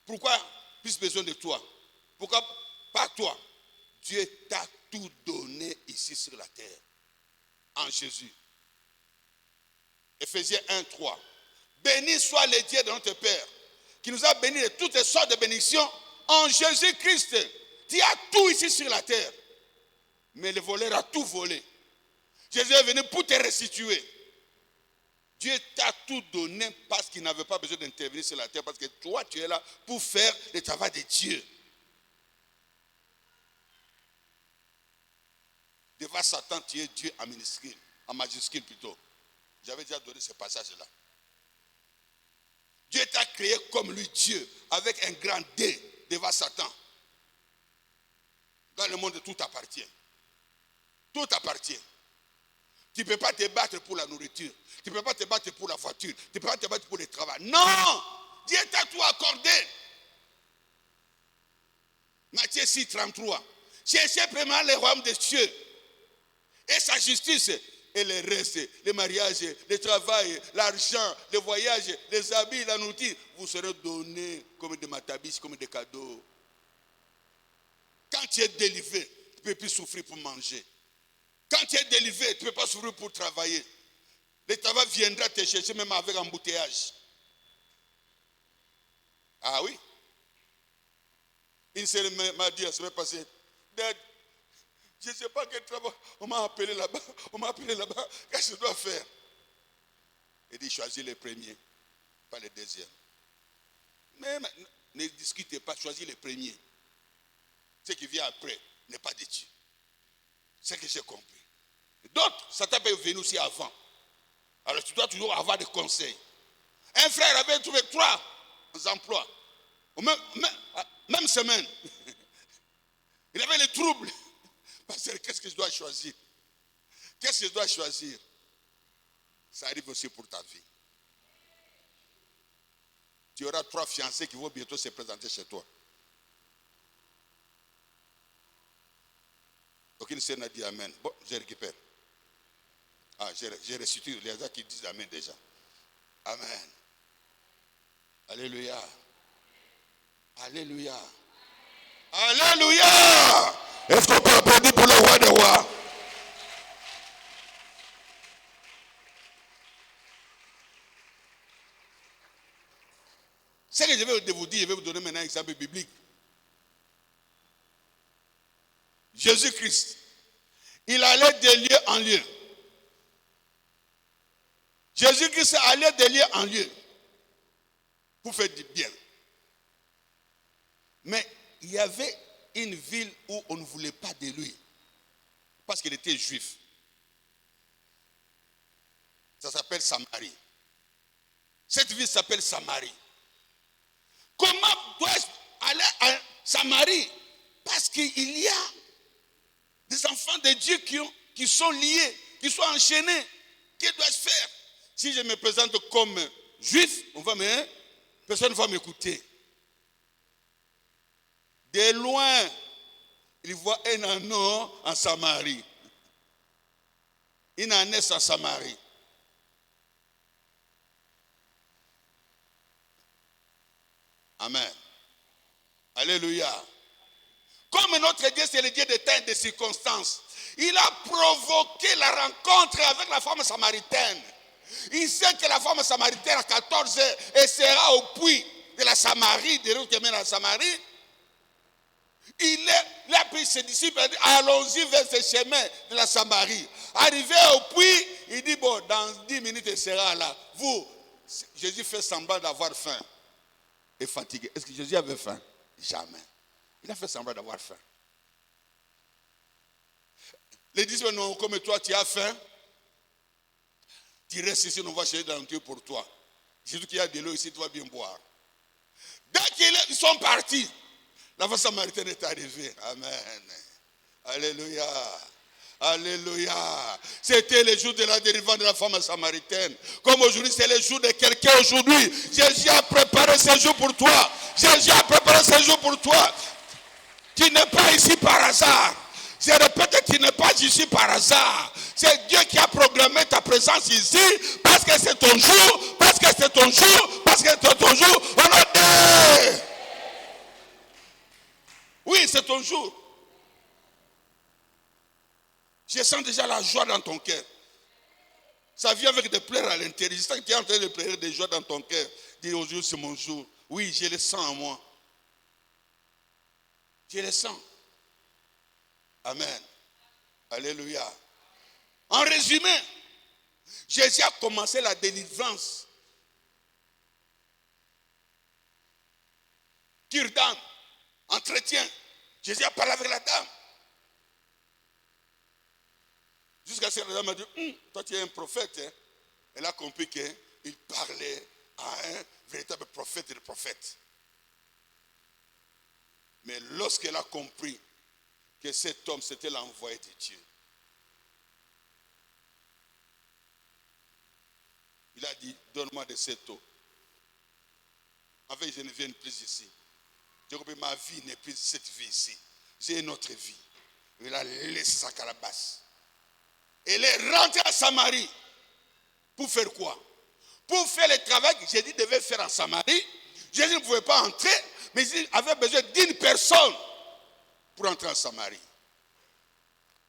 Pourquoi plus besoin de toi? Pourquoi pas toi? Dieu t'a tout donné ici sur la terre, en Jésus. Éphésiens 1:3. Béni soit le Dieu de notre Père, qui nous a bénis de toutes sortes de bénédictions en Jésus-Christ. Tu as tout ici sur la terre, mais le voleur a tout volé. Jésus est venu pour te restituer. Dieu t'a tout donné parce qu'il n'avait pas besoin d'intervenir sur la terre, parce que toi, tu es là pour faire le travail de Dieu. Devant Satan, tu es Dieu en majuscule plutôt. J'avais déjà donné ce passage-là. Dieu t'a créé comme lui, Dieu, avec un grand D devant Satan. Dans le monde, tout appartient. Tout appartient. Tu ne peux pas te battre pour la nourriture. Tu ne peux pas te battre pour la voiture. Tu ne peux pas te battre pour le travail. Non! Dieu t'a tout accordé. Matthieu 6:33. Cherchez premièrement le royaume des cieux et sa justice. Et le reste, les mariages, le travail, l'argent, les voyages, les habits, la nourriture, vous serez donnés comme des matabis, comme des cadeaux. Quand tu es délivré, tu ne peux plus souffrir pour manger. Quand tu es délivré, tu ne peux pas souffrir pour travailler. Le travail viendra te chercher même avec embouteillage. Ah oui. Une seule m'a dit la semaine passée, Dad, je ne sais pas quel travail, on m'a appelé là-bas, qu'est-ce que je dois faire? Il dit, choisis le premier, pas le deuxième. Mais ne discutez pas, choisis le premier. Ce qui vient après n'est pas de Dieu. C'est ce que j'ai compris. D'autres, ça t'a venu aussi avant. Alors tu dois toujours avoir des conseils. Un frère avait trouvé 3 emplois. Même semaine. Il avait les troubles. Pasteur, qu'est-ce que je dois choisir? Qu'est-ce que je dois choisir? Ça arrive aussi pour ta vie. Tu auras 3 fiancés qui vont bientôt se présenter chez toi. Aucune sœur n'a dit Amen. Bon, je récupère. Ah, j'ai restitué les gens qui disent Amen déjà. Amen. Alléluia. Alléluia. Alléluia. Est-ce qu'on peut applaudir pour le roi des rois? Ce que je vais vous dire, je vais vous donner maintenant un exemple biblique. Jésus-Christ, il allait de lieu en lieu. Jésus-Christ allait de lieu en lieu pour faire du bien. Mais il y avait une ville où on ne voulait pas de lui parce qu'il était juif. Ça s'appelle Samarie. Cette ville s'appelle Samarie. Comment dois-je aller à Samarie? Parce qu'il y a des enfants de Dieu qui sont liés, qui sont enchaînés. Que dois-je faire? Si je me présente comme juif, personne ne va m'écouter. De loin, il voit un anneau en Samarie. Une ânesse en Samarie. Amen. Alléluia. Comme notre Dieu, c'est le Dieu des temps et des circonstances, il a provoqué la rencontre avec la femme samaritaine. Il sait que la femme samaritaine à 14 heures, elle sera au puits de la Samarie, de l'autre qui mène à la Samarie. Il a pris ses disciples et dit, allons-y vers ce chemin de la Samarie. Arrivé au puits, il dit, bon, dans 10 minutes, il sera là. Jésus fait semblant d'avoir faim et fatigué. Est-ce que Jésus avait faim? Jamais. Il a fait semblant d'avoir faim. Les disciples, non, comme toi, tu as faim. Tu restes ici, on va chercher dans le Dieu pour toi. Jésus qui a de l'eau ici, tu vas bien boire. Dès qu'ils sont partis, la femme samaritaine est arrivée. Amen. Alléluia. Alléluia. C'était le jour de la délivrance de la femme samaritaine. Comme aujourd'hui, c'est le jour de quelqu'un aujourd'hui. Jésus a préparé ce jour pour toi. Jésus a préparé ce jour pour toi. Tu n'es pas ici par hasard. Je répète, tu n'es pas ici par hasard. C'est Dieu qui a programmé ta présence ici parce que c'est ton jour, parce que c'est ton jour, parce que c'est ton jour. Oui, c'est ton jour. Je sens déjà la joie dans ton cœur. Ça vient avec des pleurs à l'intérieur. Je sens que tu es en train de pleurer des joies dans ton cœur. Dis aujourd'hui c'est mon jour. Oui, je le sens en moi. Je le sens. Amen. Alléluia. En résumé, Jésus a commencé la délivrance. Cure-dame, entretien. Jésus a parlé avec la dame. Jusqu'à ce que la dame a dit, toi tu es un prophète. Hein? Elle a compris qu'il parlait à un véritable prophète et de prophète. Mais lorsqu'elle a compris que cet homme c'était l'envoyé de Dieu, il a dit, donne-moi de cette eau. En fait, je ne viens plus ici. J'ai compris, ma vie n'est plus cette vie ici. J'ai une autre vie. Il a laissé sa calebasse. Elle est rentrée à Samarie. Pour faire quoi? Pour faire le travail que Jésus devait faire en Samarie. Jésus ne pouvait pas entrer, mais il avait besoin d'une personne pour entrer en Samarie.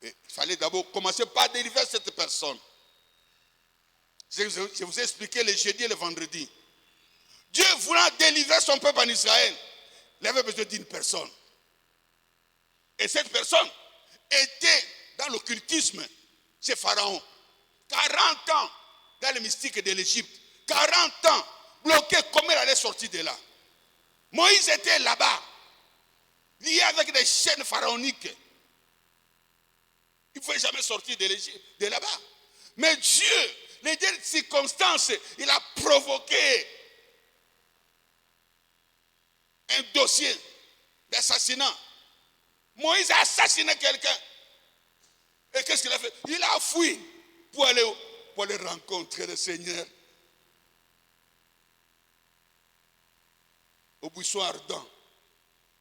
Et il fallait d'abord commencer par délivrer cette personne. Je vous ai expliqué le jeudi et le vendredi. Dieu voulant délivrer son peuple en Israël, il avait besoin d'une personne. Et cette personne était dans l'occultisme chez Pharaon. 40 ans dans le mystique de l'Égypte. 40 ans bloqué, comment il allait sortir de là? Moïse était là-bas, lié avec des chaînes pharaoniques. Il ne pouvait jamais sortir de là-bas. Mais Dieu, les dernières circonstances, il a provoqué un dossier d'assassinat. Moïse a assassiné quelqu'un. Et qu'est-ce qu'il a fait? Il a fui pour aller rencontrer le Seigneur. Au buisson ardent.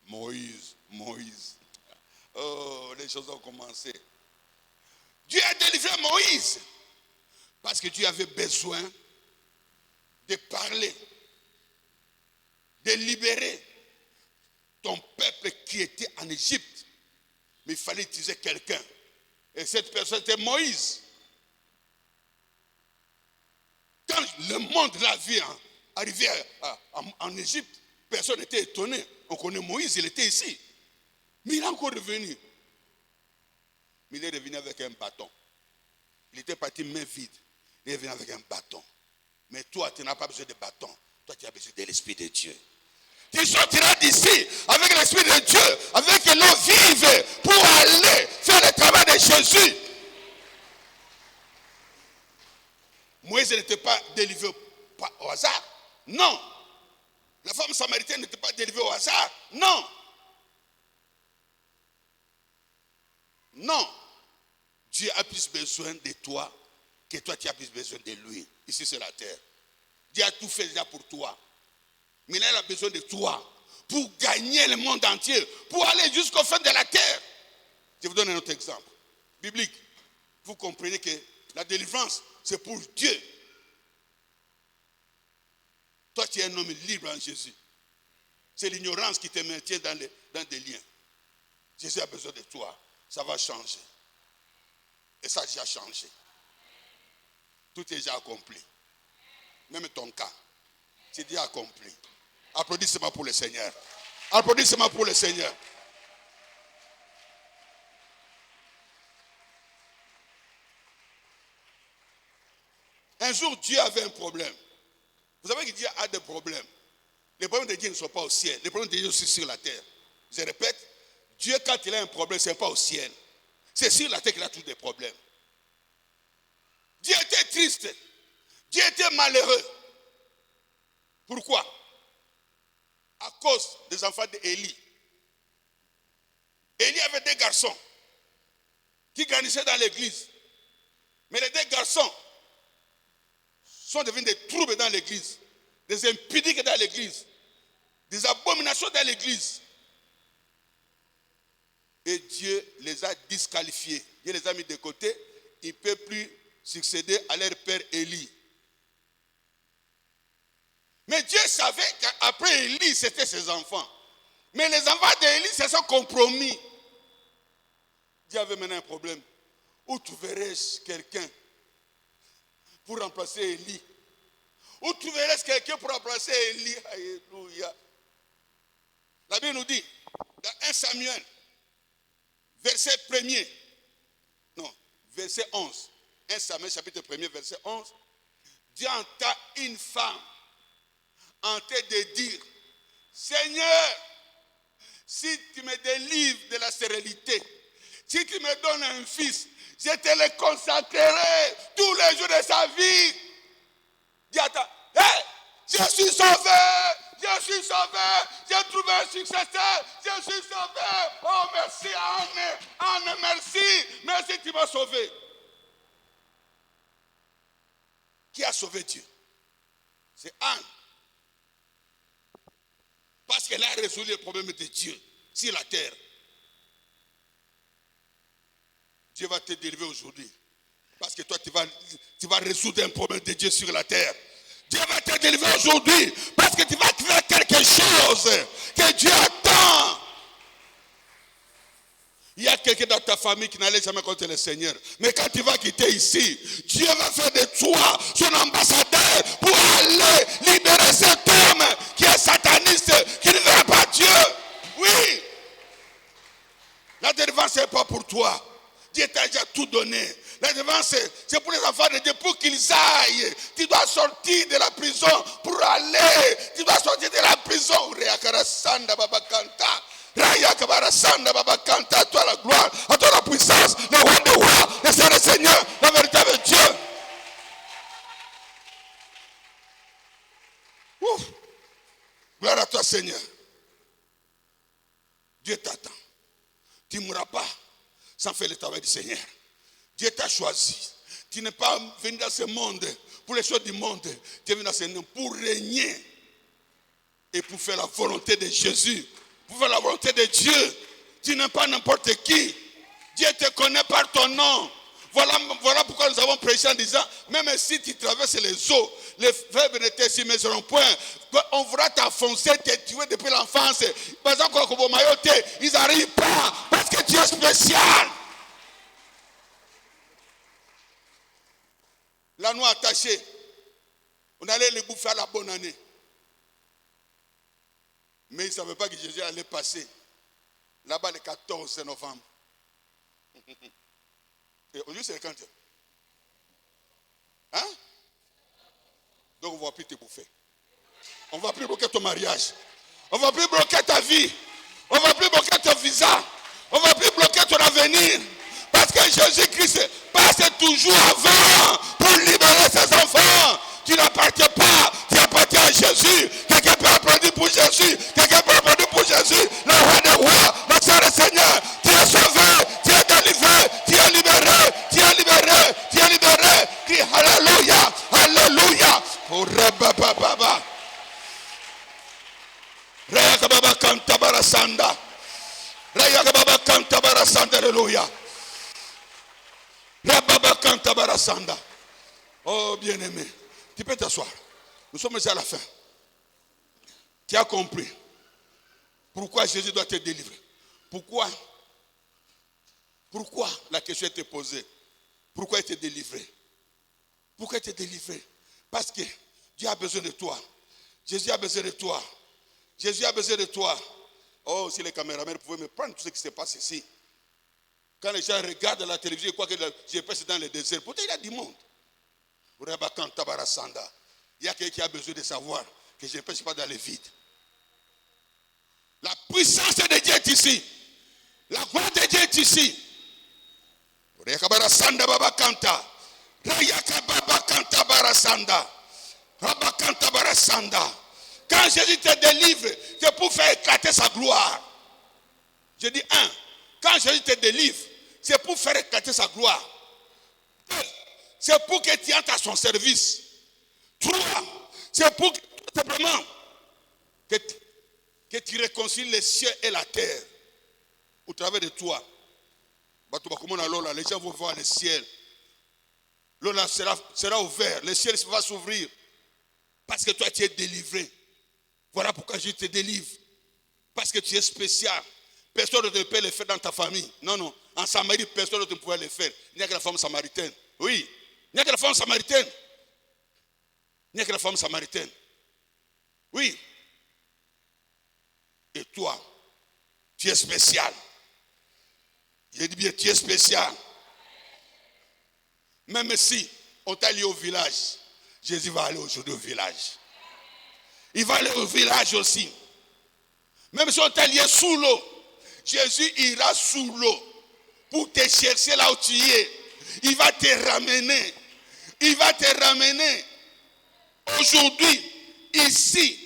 Moïse. Oh, les choses ont commencé. Dieu a délivré Moïse. Parce que Dieu avait besoin de parler, de libérer ton peuple qui était en Égypte. Mais il fallait utiliser quelqu'un. Et cette personne était Moïse. Quand le monde l'a vu arriver en Égypte, personne n'était étonné. On connaît Moïse, il était ici. Mais il est encore revenu. Mais il est revenu avec un bâton. Il était parti main vide. Il est venu avec un bâton. Mais toi, tu n'as pas besoin de bâton. Toi, tu as besoin de l'Esprit de Dieu. Tu sortiras d'ici avec l'Esprit de Dieu, avec l'eau vive, pour aller faire le travail de Jésus. Moïse n'était pas délivré au hasard. Non. La femme samaritaine n'était pas délivrée au hasard. Non. Non. Dieu a plus besoin de toi que toi tu as plus besoin de lui. Ici c'est la terre. Dieu a tout fait déjà pour toi. Mais là, il a besoin de toi pour gagner le monde entier, pour aller jusqu'au fin de la terre. Je vous donne un autre exemple biblique. Vous comprenez que la délivrance, c'est pour Dieu. Toi, tu es un homme libre en Jésus. C'est l'ignorance qui te maintient dans des liens. Jésus a besoin de toi. Ça va changer. Et ça a déjà changé. Tout est déjà accompli. Même ton cas, c'est déjà accompli. Applaudissez-moi pour le Seigneur. Applaudissez-moi pour le Seigneur. Un jour, Dieu avait un problème. Vous savez que Dieu a des problèmes. Les problèmes de Dieu ne sont pas au ciel. Les problèmes de Dieu sont sur la terre. Je répète, Dieu, quand il a un problème, ce n'est pas au ciel. C'est sur la terre qu'il a tous des problèmes. Dieu était triste. Dieu était malheureux. Pourquoi? À cause des enfants d'Élie. Élie avait des garçons qui grandissaient dans l'église. Mais les deux garçons sont devenus des troubles dans l'église, des impudiques dans l'église, des abominations dans l'église. Et Dieu les a disqualifiés. Dieu les a mis de côté. Ils ne peuvent plus succéder à leur père Élie. Mais Dieu savait qu'après Élie, c'était ses enfants. Mais les enfants d'Élie se sont compromis. Dieu avait maintenant un problème. Où trouverais-je quelqu'un pour remplacer Élie? Où trouverais-je quelqu'un pour remplacer Élie? Alléluia. La Bible nous dit, dans 1 Samuel, verset 1er, non, verset 11. 1 Samuel, chapitre 1er, verset 11. Dieu entend une femme en train de dire, Seigneur, si tu me délivres de la stérilité, si tu me donnes un fils, je te le consacrerai tous les jours de sa vie. Dis attends, hey, je suis sauvé, j'ai trouvé un successeur, je suis sauvé. Oh merci Anne, merci tu m'as sauvé. Qui a sauvé Dieu? C'est Anne. Parce qu'elle a résolu le problème de Dieu sur la terre. Dieu va te délivrer aujourd'hui. Parce que toi, tu vas résoudre un problème de Dieu sur la terre. Dieu va te délivrer aujourd'hui. Parce que tu vas faire quelque chose que Dieu attend. Il y a quelqu'un dans ta famille qui n'allait jamais contre le Seigneur. Mais quand tu vas quitter ici, Dieu va faire de toi son ambassadeur pour aller libérer cet homme qui est sataniste, qui ne veut pas Dieu. Oui. La délivrance n'est pas pour toi. Dieu t'a déjà tout donné. La délivrance, c'est pour les enfants de Dieu, pour qu'ils aillent. Tu dois sortir de la prison pour aller. Tu dois sortir de la prison. À toi la gloire, à toi la puissance, le roi des rois, le Seigneur des seigneurs, la véritable Dieu. Ouf. Gloire à toi Seigneur. Dieu t'attend. Tu ne mourras pas sans faire le travail du Seigneur. Dieu t'a choisi. Tu n'es pas venu dans ce monde pour les choses du monde. Tu es venu dans ce monde pour régner et pour faire la volonté de Jésus. Pour faire la volonté de Dieu. Tu n'es pas n'importe qui. Dieu te connaît par ton nom. Voilà pourquoi nous avons prêché en disant, même si tu traverses les eaux, les faibles ne te submergeront point. On voudra t'enfoncer, te tuer depuis l'enfance. Par exemple, ils n'arrivent pas parce que tu es spécial. L'anneau attaché, on allait les bouffer à la bonne année. Mais ils ne savaient pas que Jésus allait passer là-bas le 14 novembre. Et aujourd'hui, c'est le quand? Hein? Donc, on ne va plus te bouffer. On ne va plus bloquer ton mariage. On ne va plus bloquer ta vie. On ne va plus bloquer ton visa. On ne va plus bloquer ton avenir. Parce que Jésus-Christ passe toujours avant pour libérer ses enfants. Tu n'appartiens pas. Tu appartiens à Jésus. Quelqu'un peut applaudir pour Jésus. Quelqu'un peut applaudir pour Jésus. Le roi des rois, le Seigneur des seigneurs. Tu es sauvé. Tu es délivré. Tu es libéré. Tu es libéré. Tu es libéré. Crie Alléluia. Alléluia. Pour Rebaba. Rayakababa Kantabara Sanda. Rayakababa Kantabara Sanda. Alléluia. Rababa Kantabara Sanda. Oh bien-aimé, tu peux t'asseoir. Nous sommes déjà à la fin. Tu as compris pourquoi Jésus doit te délivrer. Pourquoi la question était posée? Pourquoi il t'est délivré? Pourquoi il t'est délivré? Parce que Dieu a besoin de toi. Jésus a besoin de toi. Jésus a besoin de toi. Oh, si les caméramans pouvaient me prendre tout ce qui se passe ici. Quand les gens regardent la télévision, ils croient que je passe dans le désert. Pourtant, il y a du monde. Il y a quelqu'un qui a besoin de savoir que je ne pêche pas dans le vide. La puissance de Dieu est ici. La gloire de Dieu est ici. Quand Jésus te délivre, c'est pour faire éclater sa gloire. Je dis un, quand Jésus te délivre, c'est pour faire éclater sa gloire. Deux, c'est pour que tu entres à son service. Trois, c'est pour que, tout simplement que tu réconcilies les cieux et la terre au travers de toi. Les gens vont voir le ciel. L'eau sera ouvert. Le ciel va s'ouvrir. Parce que toi, tu es délivré. Voilà pourquoi je te délivre. Parce que tu es spécial. Personne ne peut le faire dans ta famille. Non, non. En Samarie, personne ne pouvait le faire. Il n'y a que la femme samaritaine. Oui. Il n'y a que la femme samaritaine. Il n'y a que la femme samaritaine. Oui. Et toi, tu es spécial. Je dis bien, tu es spécial. Même si on t'a lié au village, Jésus va aller aujourd'hui au village. Il va aller au village aussi. Même si on t'a lié sous l'eau, Jésus ira sous l'eau pour te chercher là où tu es. Il va te ramener. Il va te ramener aujourd'hui, ici.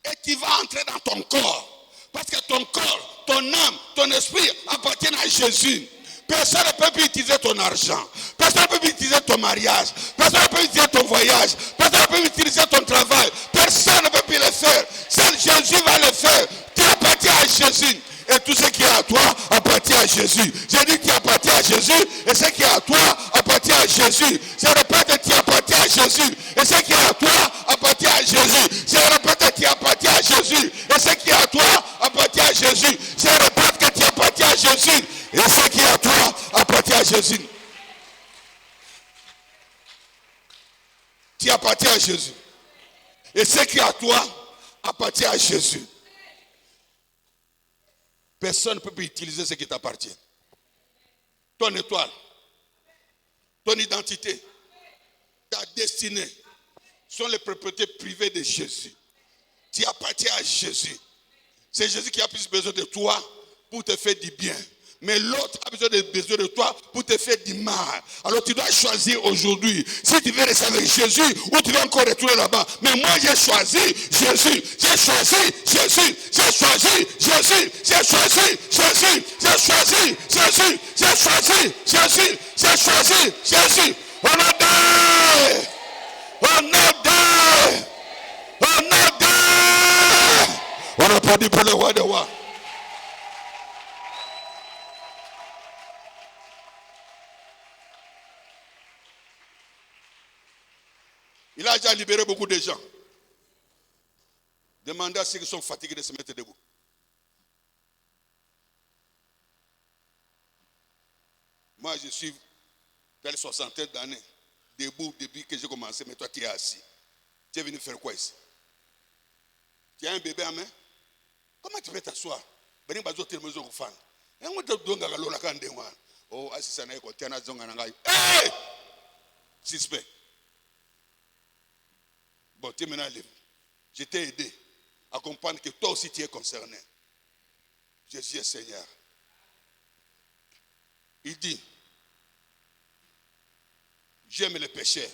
Et tu vas entrer dans ton corps. Parce que ton corps, ton âme, ton esprit appartiennent à Jésus. Personne ne peut plus utiliser ton argent. Personne ne peut plus utiliser ton mariage. Personne ne peut plus utiliser ton voyage. Personne ne peut plus utiliser ton travail. Personne ne peut plus le faire. Seul Jésus va le faire. Tu appartiens à Jésus. Et tout ce qui est à toi appartient à Jésus. J'ai dit que tu appartiens à Jésus. Et ce qui est à toi appartient à Jésus. Je répète, tu appartiens à Jésus. Et ce qui est à toi appartient à Jésus. Je répète, tu appartiens à Jésus. Et ce qui est à toi appartient à Jésus. Je répète que tu appartiens à Jésus. Et ce qui est à toi appartient à Jésus. Tu appartiens à Jésus. Et ce qui est à toi appartient à Jésus. Personne ne peut plus utiliser ce qui t'appartient. Ton étoile, ton identité, ta destinée sont les propriétés privées de Jésus. Tu appartiens à Jésus. C'est Jésus qui a plus besoin de toi pour te faire du bien. Mais l'autre a besoin de toi pour te faire du mal. Alors tu dois choisir aujourd'hui si tu veux rester avec Jésus ou tu veux encore retourner là-bas. Mais moi j'ai choisi Jésus. J'ai choisi Jésus. J'ai choisi Jésus. J'ai choisi Jésus. J'ai choisi Jésus. J'ai choisi Jésus. J'ai choisi Jésus. On a dit. On a dit. On a dit. On a pas dit pour le roi des rois. Il a déjà libéré beaucoup de gens. Demandez à ceux qui sont fatigués de se mettre debout. Moi, je suis dans les 60 d'années, debout depuis que j'ai commencé, mais toi, tu es assis. Tu es venu faire quoi ici? Tu as un bébé à main? Comment tu peux t'asseoir? Oh, hey! Suspect. Bon, tu es maintenant libre. Je t'ai aidé à comprendre que toi aussi tu es concerné. Jésus est Seigneur. Il dit, j'aime les pécheurs,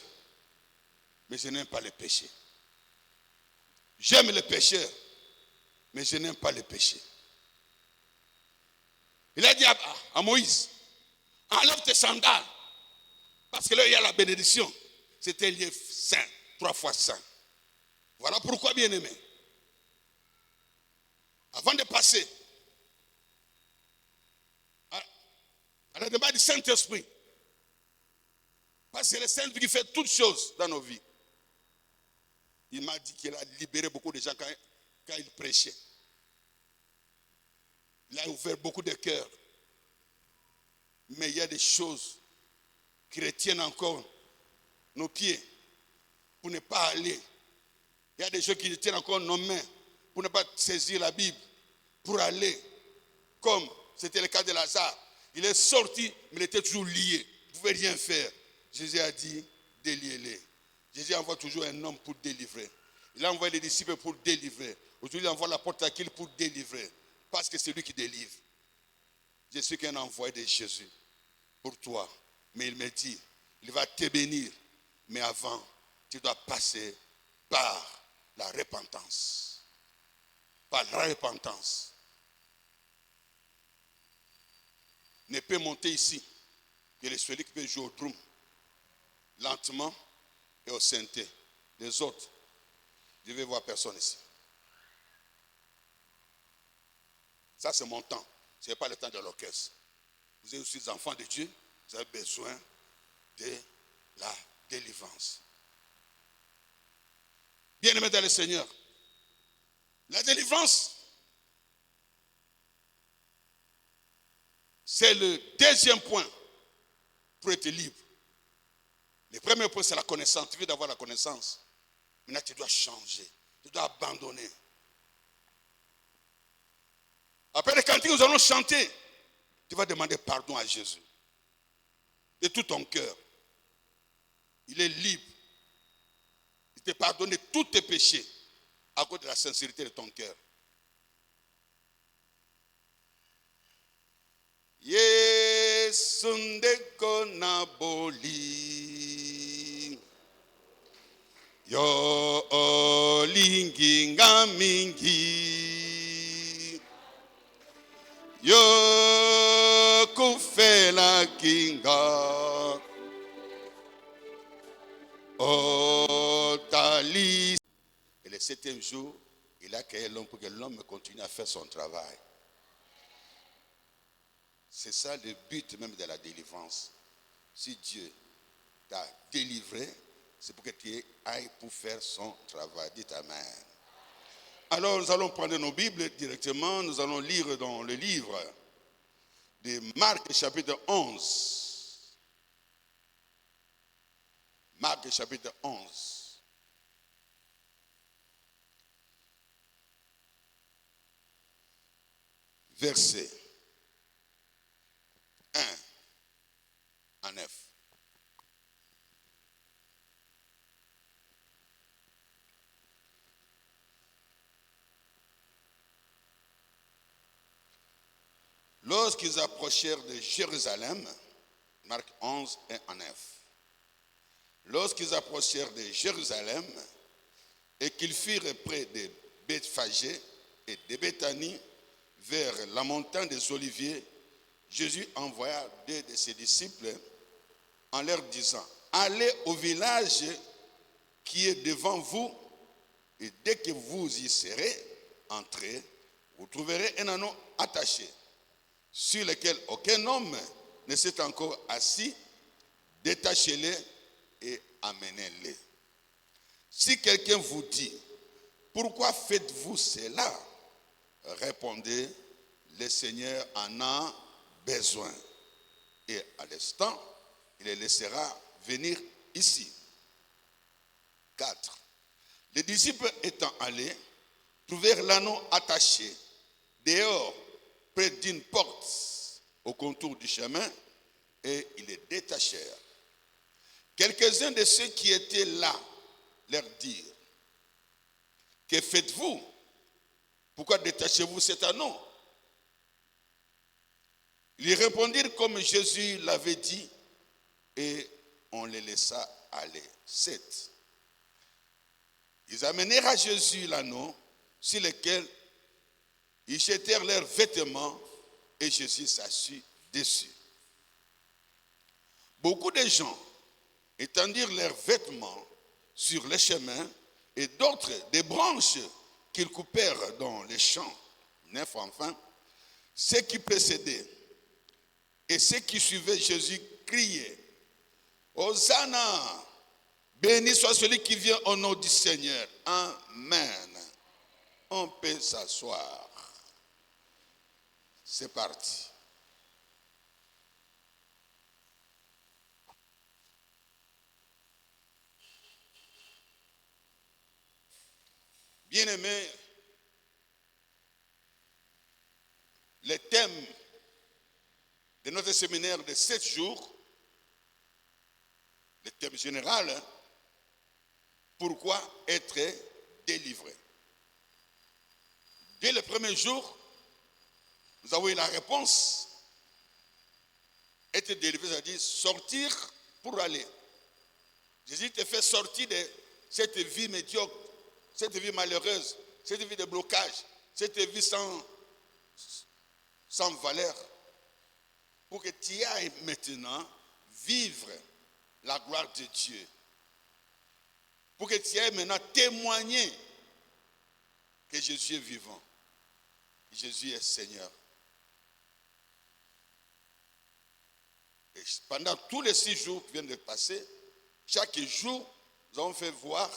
mais je n'aime pas les péchés. J'aime les pécheurs, mais je n'aime pas les péchés. Il a dit à Moïse, enlève tes sandales, parce que là il y a la bénédiction. C'était un lieu saint, 3 fois saint. Voilà pourquoi, bien-aimé, avant de passer à la demande du Saint-Esprit, parce que le Saint-Esprit qui fait toutes choses dans nos vies, il m'a dit qu'il a libéré beaucoup de gens quand il prêchait. Il a ouvert beaucoup de cœurs. Mais il y a des choses qui retiennent encore nos pieds pour ne pas aller. Il y a des choses qui retiennent encore nos mains pour ne pas saisir la Bible, pour aller. Comme c'était le cas de Lazare. Il est sorti, mais il était toujours lié. Il ne pouvait rien faire. Jésus a dit, délier. Jésus envoie toujours un homme pour délivrer. Il a envoyé les disciples pour délivrer. Aujourd'hui, il envoie l'apôtre Aquile pour délivrer. Parce que c'est lui qui délivre. Je suis qu'un envoyé de Jésus pour toi. Mais il me dit, il va te bénir. Mais avant, tu dois passer par la repentance. Par la repentance. Ne peut monter ici que celui qui peut jouer au drum. Lentement et au synthé. Les autres, je ne vais voir personne ici. Ça, c'est mon temps. Ce n'est pas le temps de l'orchestre. Vous êtes aussi des enfants de Dieu. Vous avez besoin de la délivrance. Bien-aimés dans le Seigneur, la délivrance, c'est le deuxième point pour être libre. Le premier point, c'est la connaissance. Tu veux d'avoir la connaissance. Maintenant, tu dois changer. Tu dois abandonner. Après les cantiques, nous allons chanter. Tu vas demander pardon à Jésus. De tout ton cœur. Il est libre. Il te pardonne tous tes péchés à cause de la sincérité de ton cœur. Yesundeko naboli yo olinginga mingi yo kufela kinga otali. Et le septième jour, il a créé l'homme pour que l'homme continue à faire son travail. C'est ça le but même de la délivrance. Si Dieu t'a délivré, c'est pour que tu ailles pour faire son travail. Dites Amen. Alors nous allons prendre nos Bibles directement. Nous allons lire dans le livre de Marc chapitre 11. Marc chapitre 11. Verset 1 à 9. Lorsqu'ils approchèrent de Jérusalem, Marc 11, 1 à 9. Lorsqu'ils approchèrent de Jérusalem et qu'ils furent près de Bethphagée et de Béthanie, vers la montagne des Oliviers, Jésus envoya deux de ses disciples en leur disant, allez au village qui est devant vous et dès que vous y serez entrés, vous trouverez un anneau attaché sur lequel aucun homme ne s'est encore assis. Détachez-les et amenez-les. Si quelqu'un vous dit, pourquoi faites-vous cela? Répondez, le Seigneur en a besoin. Et à l'instant, il les laissera venir ici. 4. Les disciples étant allés, trouvèrent l'anneau attaché dehors, près d'une porte au contour du chemin, et ils les détachèrent. Quelques-uns de ceux qui étaient là leur dirent, que faites-vous? Pourquoi détachez-vous cet anneau? Ils répondirent comme Jésus l'avait dit, et on les laissa aller. 7. Ils amenèrent à Jésus l'anneau, sur lequel ils jetèrent leurs vêtements, et Jésus s'assit dessus. Beaucoup de gens étendirent leurs vêtements sur les chemins, et d'autres des branches qu'ils coupèrent dans les champs. 9 enfin, ceux qui précédaient et ceux qui suivaient Jésus criaient, Hosanna, béni soit celui qui vient au nom du Seigneur. Amen. On peut s'asseoir. C'est parti. Bien-aimés, le thème de notre séminaire de 7 jours, le thème général, hein. Pourquoi être délivré? Dès le premier jour, nous avons eu la réponse. Être délivré, c'est-à-dire sortir pour aller. Jésus te fait sortir de cette vie médiocre, cette vie malheureuse, cette vie de blocage, cette vie sans valeur, pour que tu ailles maintenant vivre la gloire de Dieu. Pour que tu ailles maintenant témoigner que Jésus est vivant. Jésus est Seigneur. Et pendant tous les 6 jours qui viennent de passer, chaque jour, nous avons fait voir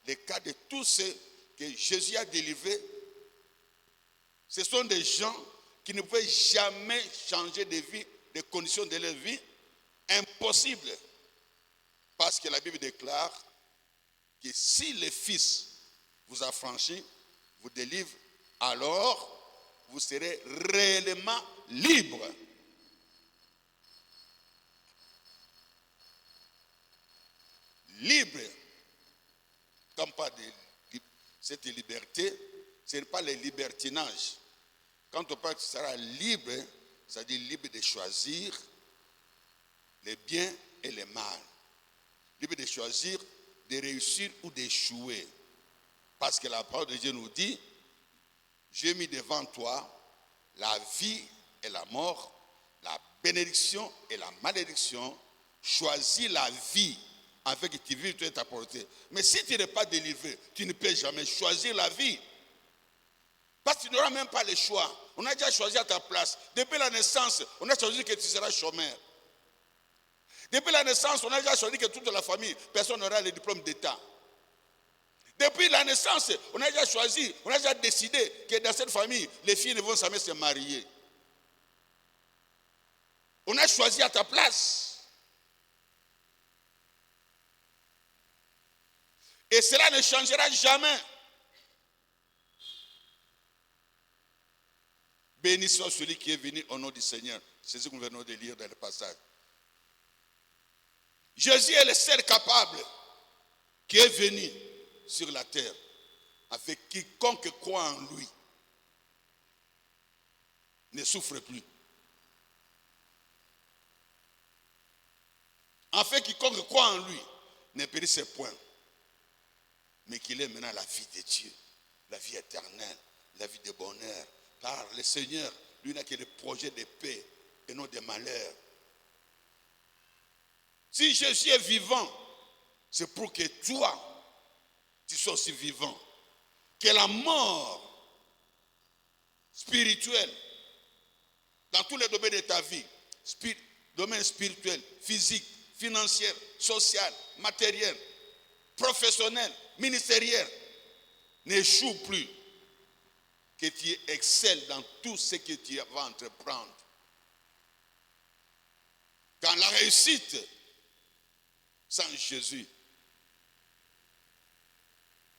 les cas de tous ceux que Jésus a délivrés. Ce sont des gens qui ne pouvaient jamais changer de vie, de conditions de leur vie. Impossible. Parce que la Bible déclare que si le Fils vous affranchit, vous délivre, alors vous serez réellement libre. Libre. Comme pas de cette liberté, ce n'est pas le libertinage. Quand on parle que tu seras libre, ça dit libre de choisir les biens et les mal. Libre de choisir de réussir ou d'échouer. Parce que la parole de Dieu nous dit, j'ai mis devant toi la vie et la mort, la bénédiction et la malédiction. Choisis la vie avec qui tu vis, tu es à portée. Mais si tu n'es pas délivré, tu ne peux jamais choisir la vie. Parce que tu n'auras même pas le choix. On a déjà choisi à ta place. Depuis la naissance, on a choisi que tu seras chômeur. Depuis la naissance, on a déjà choisi que toute la famille, personne n'aura le diplôme d'État. Depuis la naissance, on a déjà choisi, on a déjà décidé que dans cette famille, les filles ne vont jamais se marier. On a choisi à ta place. Et cela ne changera jamais. Béni soit celui qui est venu au nom du Seigneur. C'est ce que nous venons de lire dans le passage. Jésus est le seul capable qui est venu sur la terre, avec quiconque croit en lui ne souffre plus. En fait, quiconque croit en lui ne périsse point, mais qu'il ait maintenant la vie de Dieu, la vie éternelle, la vie de bonheur. Car le Seigneur, lui, n'a que des projets de paix et non de malheur. Si Jésus est vivant, c'est pour que toi, tu sois aussi vivant. Que la mort spirituelle, dans tous les domaines de ta vie, domaine spirituel, physique, financier, social, matériel, professionnel, ministériel, n'échoue plus. Que tu excelles dans tout ce que tu vas entreprendre. Quand la réussite sans Jésus,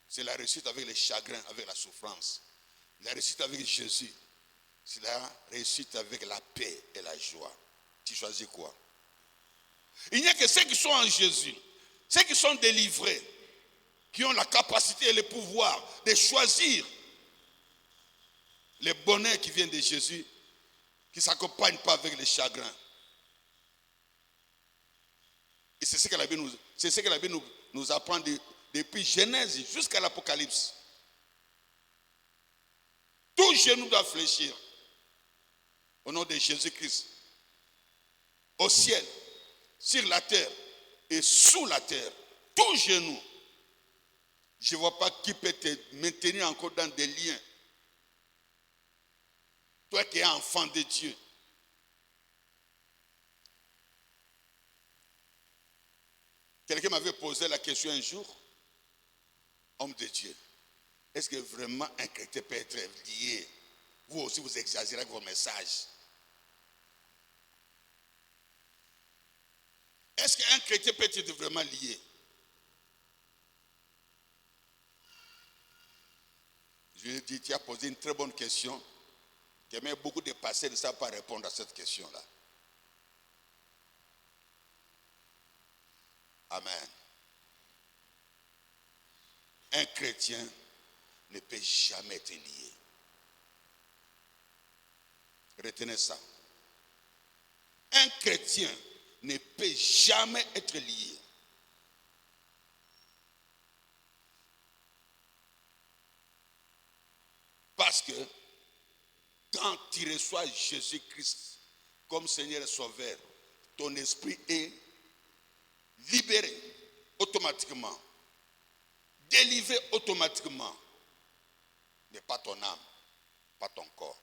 c'est la réussite avec les chagrins, avec la souffrance. La réussite avec Jésus, c'est la réussite avec la paix et la joie. Tu choisis quoi? Il n'y a que ceux qui sont en Jésus, ceux qui sont délivrés, qui ont la capacité et le pouvoir de choisir le bonheur qui vient de Jésus, qui ne s'accompagne pas avec les chagrins. Et c'est ce que la Bible nous apprend depuis Genèse jusqu'à l'Apocalypse. Tout genou doit fléchir au nom de Jésus-Christ. Au ciel, sur la terre et sous la terre. Tout genou. Je ne vois pas qui peut te maintenir encore dans des liens. Toi qui es enfant de Dieu. Quelqu'un m'avait posé la question un jour. Homme de Dieu, est-ce que vraiment un chrétien peut être lié? Vous aussi vous exagérez avec vos messages. Est-ce qu'un chrétien peut être vraiment lié? Je lui ai dit, tu as posé une très bonne question. Mais beaucoup de pasteurs ne savent pas répondre à cette question-là. Amen. Un chrétien ne peut jamais être lié. Retenez ça. Un chrétien ne peut jamais être lié. Parce que quand tu reçois Jésus-Christ comme Seigneur et Sauveur, ton esprit est libéré automatiquement, délivré automatiquement, mais pas ton âme, pas ton corps.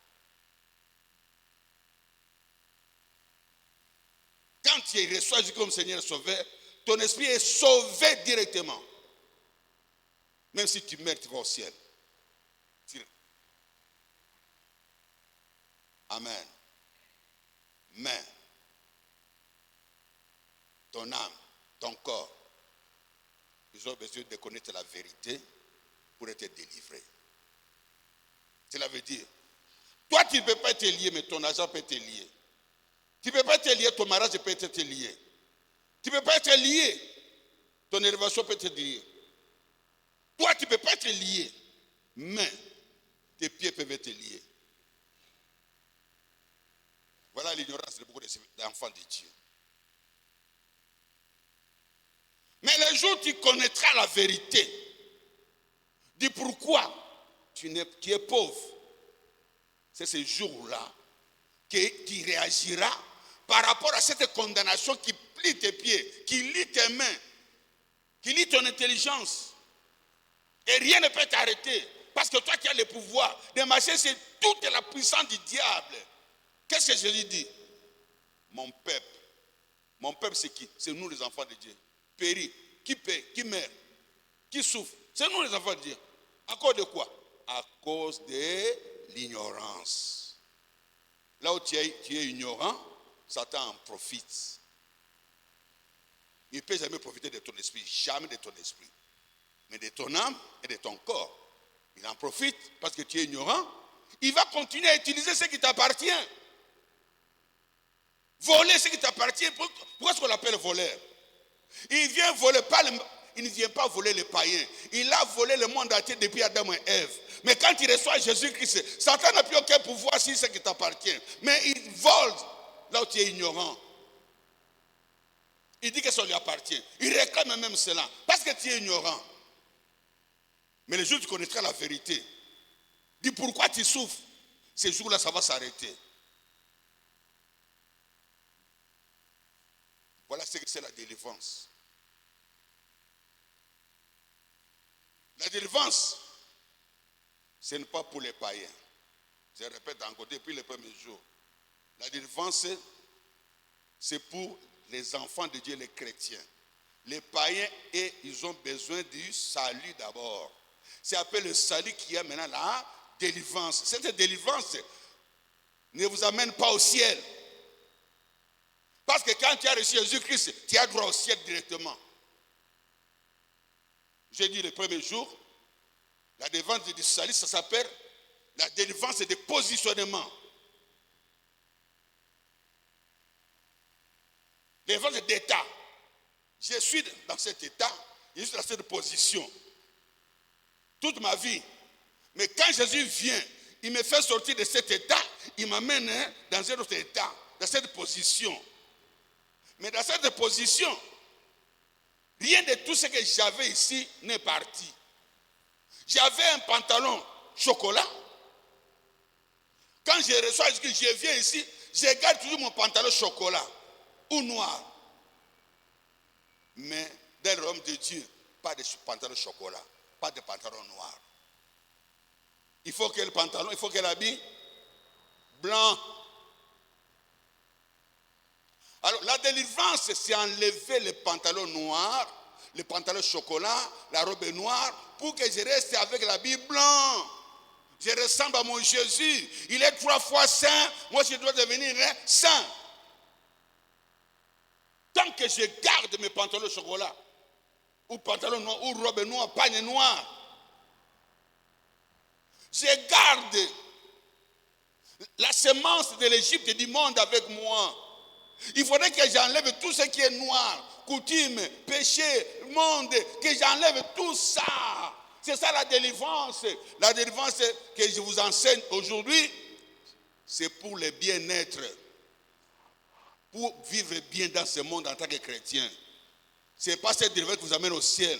Quand tu reçois Jésus comme Seigneur et Sauveur, ton esprit est sauvé directement. Même si tu meurs, tu vas au ciel. Amen. Mais ton âme, ton corps, ils ont besoin de connaître la vérité pour être délivrés. Cela veut dire, toi tu ne peux pas être lié, mais ton argent peut être lié. Tu ne peux pas être lié, ton mariage peut être lié. Tu ne peux pas être lié, ton élévation peut être liée. Toi tu ne peux pas être lié, mais tes pieds peuvent être liés. Voilà l'ignorance de beaucoup d'enfants de Dieu. Mais le jour où tu connaîtras la vérité, dis pourquoi tu es pauvre. C'est ce jour-là que tu réagiras par rapport à cette condamnation qui plie tes pieds, qui lie tes mains, qui lie ton intelligence. Et rien ne peut t'arrêter. Parce que toi qui as le pouvoir de marcher, c'est toute la puissance du diable. Qu'est-ce que Jésus dit? Mon peuple c'est qui? C'est nous les enfants de Dieu. Périt, qui paie, qui meurt, qui souffre. C'est nous les enfants de Dieu. À cause de quoi? À cause de l'ignorance. Là où tu es ignorant, Satan en profite. Il ne peut jamais profiter de ton esprit, jamais de ton esprit. Mais de ton âme et de ton corps. Il en profite parce que tu es ignorant. Il va continuer à utiliser ce qui t'appartient. Voler ce qui t'appartient. Pourquoi est-ce qu'on l'appelle voleur? Il ne vient pas voler les païens. Il a volé le monde entier depuis Adam et Ève. Mais quand il reçoit Jésus-Christ, Satan n'a plus aucun pouvoir sur ce qui t'appartient. Mais il vole là où tu es ignorant. Il dit que ça lui appartient. Il réclame même cela. Parce que tu es ignorant. Mais le jour où tu connaîtras la vérité, dis pourquoi tu souffres. Ces jours-là, ça va s'arrêter. Voilà ce que c'est la délivrance. La délivrance, ce n'est pas pour les païens. Je répète encore depuis le premier jour. La délivrance, c'est pour les enfants de Dieu, les chrétiens. Les païens, ils ont besoin du salut d'abord. C'est appelé le salut qui a maintenant la délivrance. Cette délivrance ne vous amène pas au ciel. Parce que quand tu as reçu Jésus-Christ, tu as droit au ciel directement. J'ai dit le premier jour, la délivrance du salut, ça s'appelle la délivrance de positionnement. Délivrance d'état. Je suis dans cet état, je suis dans cette position. Toute ma vie. Mais quand Jésus vient, il me fait sortir de cet état, il m'amène dans un autre état, dans cette position. Mais dans cette position, rien de tout ce que j'avais ici n'est parti. J'avais un pantalon chocolat. Quand je reçois, je viens ici, je garde toujours mon pantalon chocolat ou noir. Mais dans le royaume de Dieu, pas de pantalon chocolat, pas de pantalon noir. Il faut que le pantalon, il faut que l'habit blanc. Alors la délivrance, c'est enlever le pantalon noir, le pantalon chocolat, la robe noire, pour que je reste avec l'habit blanc. Je ressemble à mon Jésus. Il est 3 fois saint. Moi, je dois devenir saint. Tant que je garde mes pantalons chocolat, ou pantalon noir, ou robe noire, pagne noire, je garde la semence de l'Égypte et du monde avec moi. Il faudrait que j'enlève tout ce qui est noir coutumes, péchés, monde, que j'enlève tout ça. C'est ça la délivrance. La délivrance que je vous enseigne aujourd'hui, c'est pour le bien-être. Pour vivre bien dans ce monde en tant que chrétien. Ce n'est pas cette délivrance qui vous amène au ciel.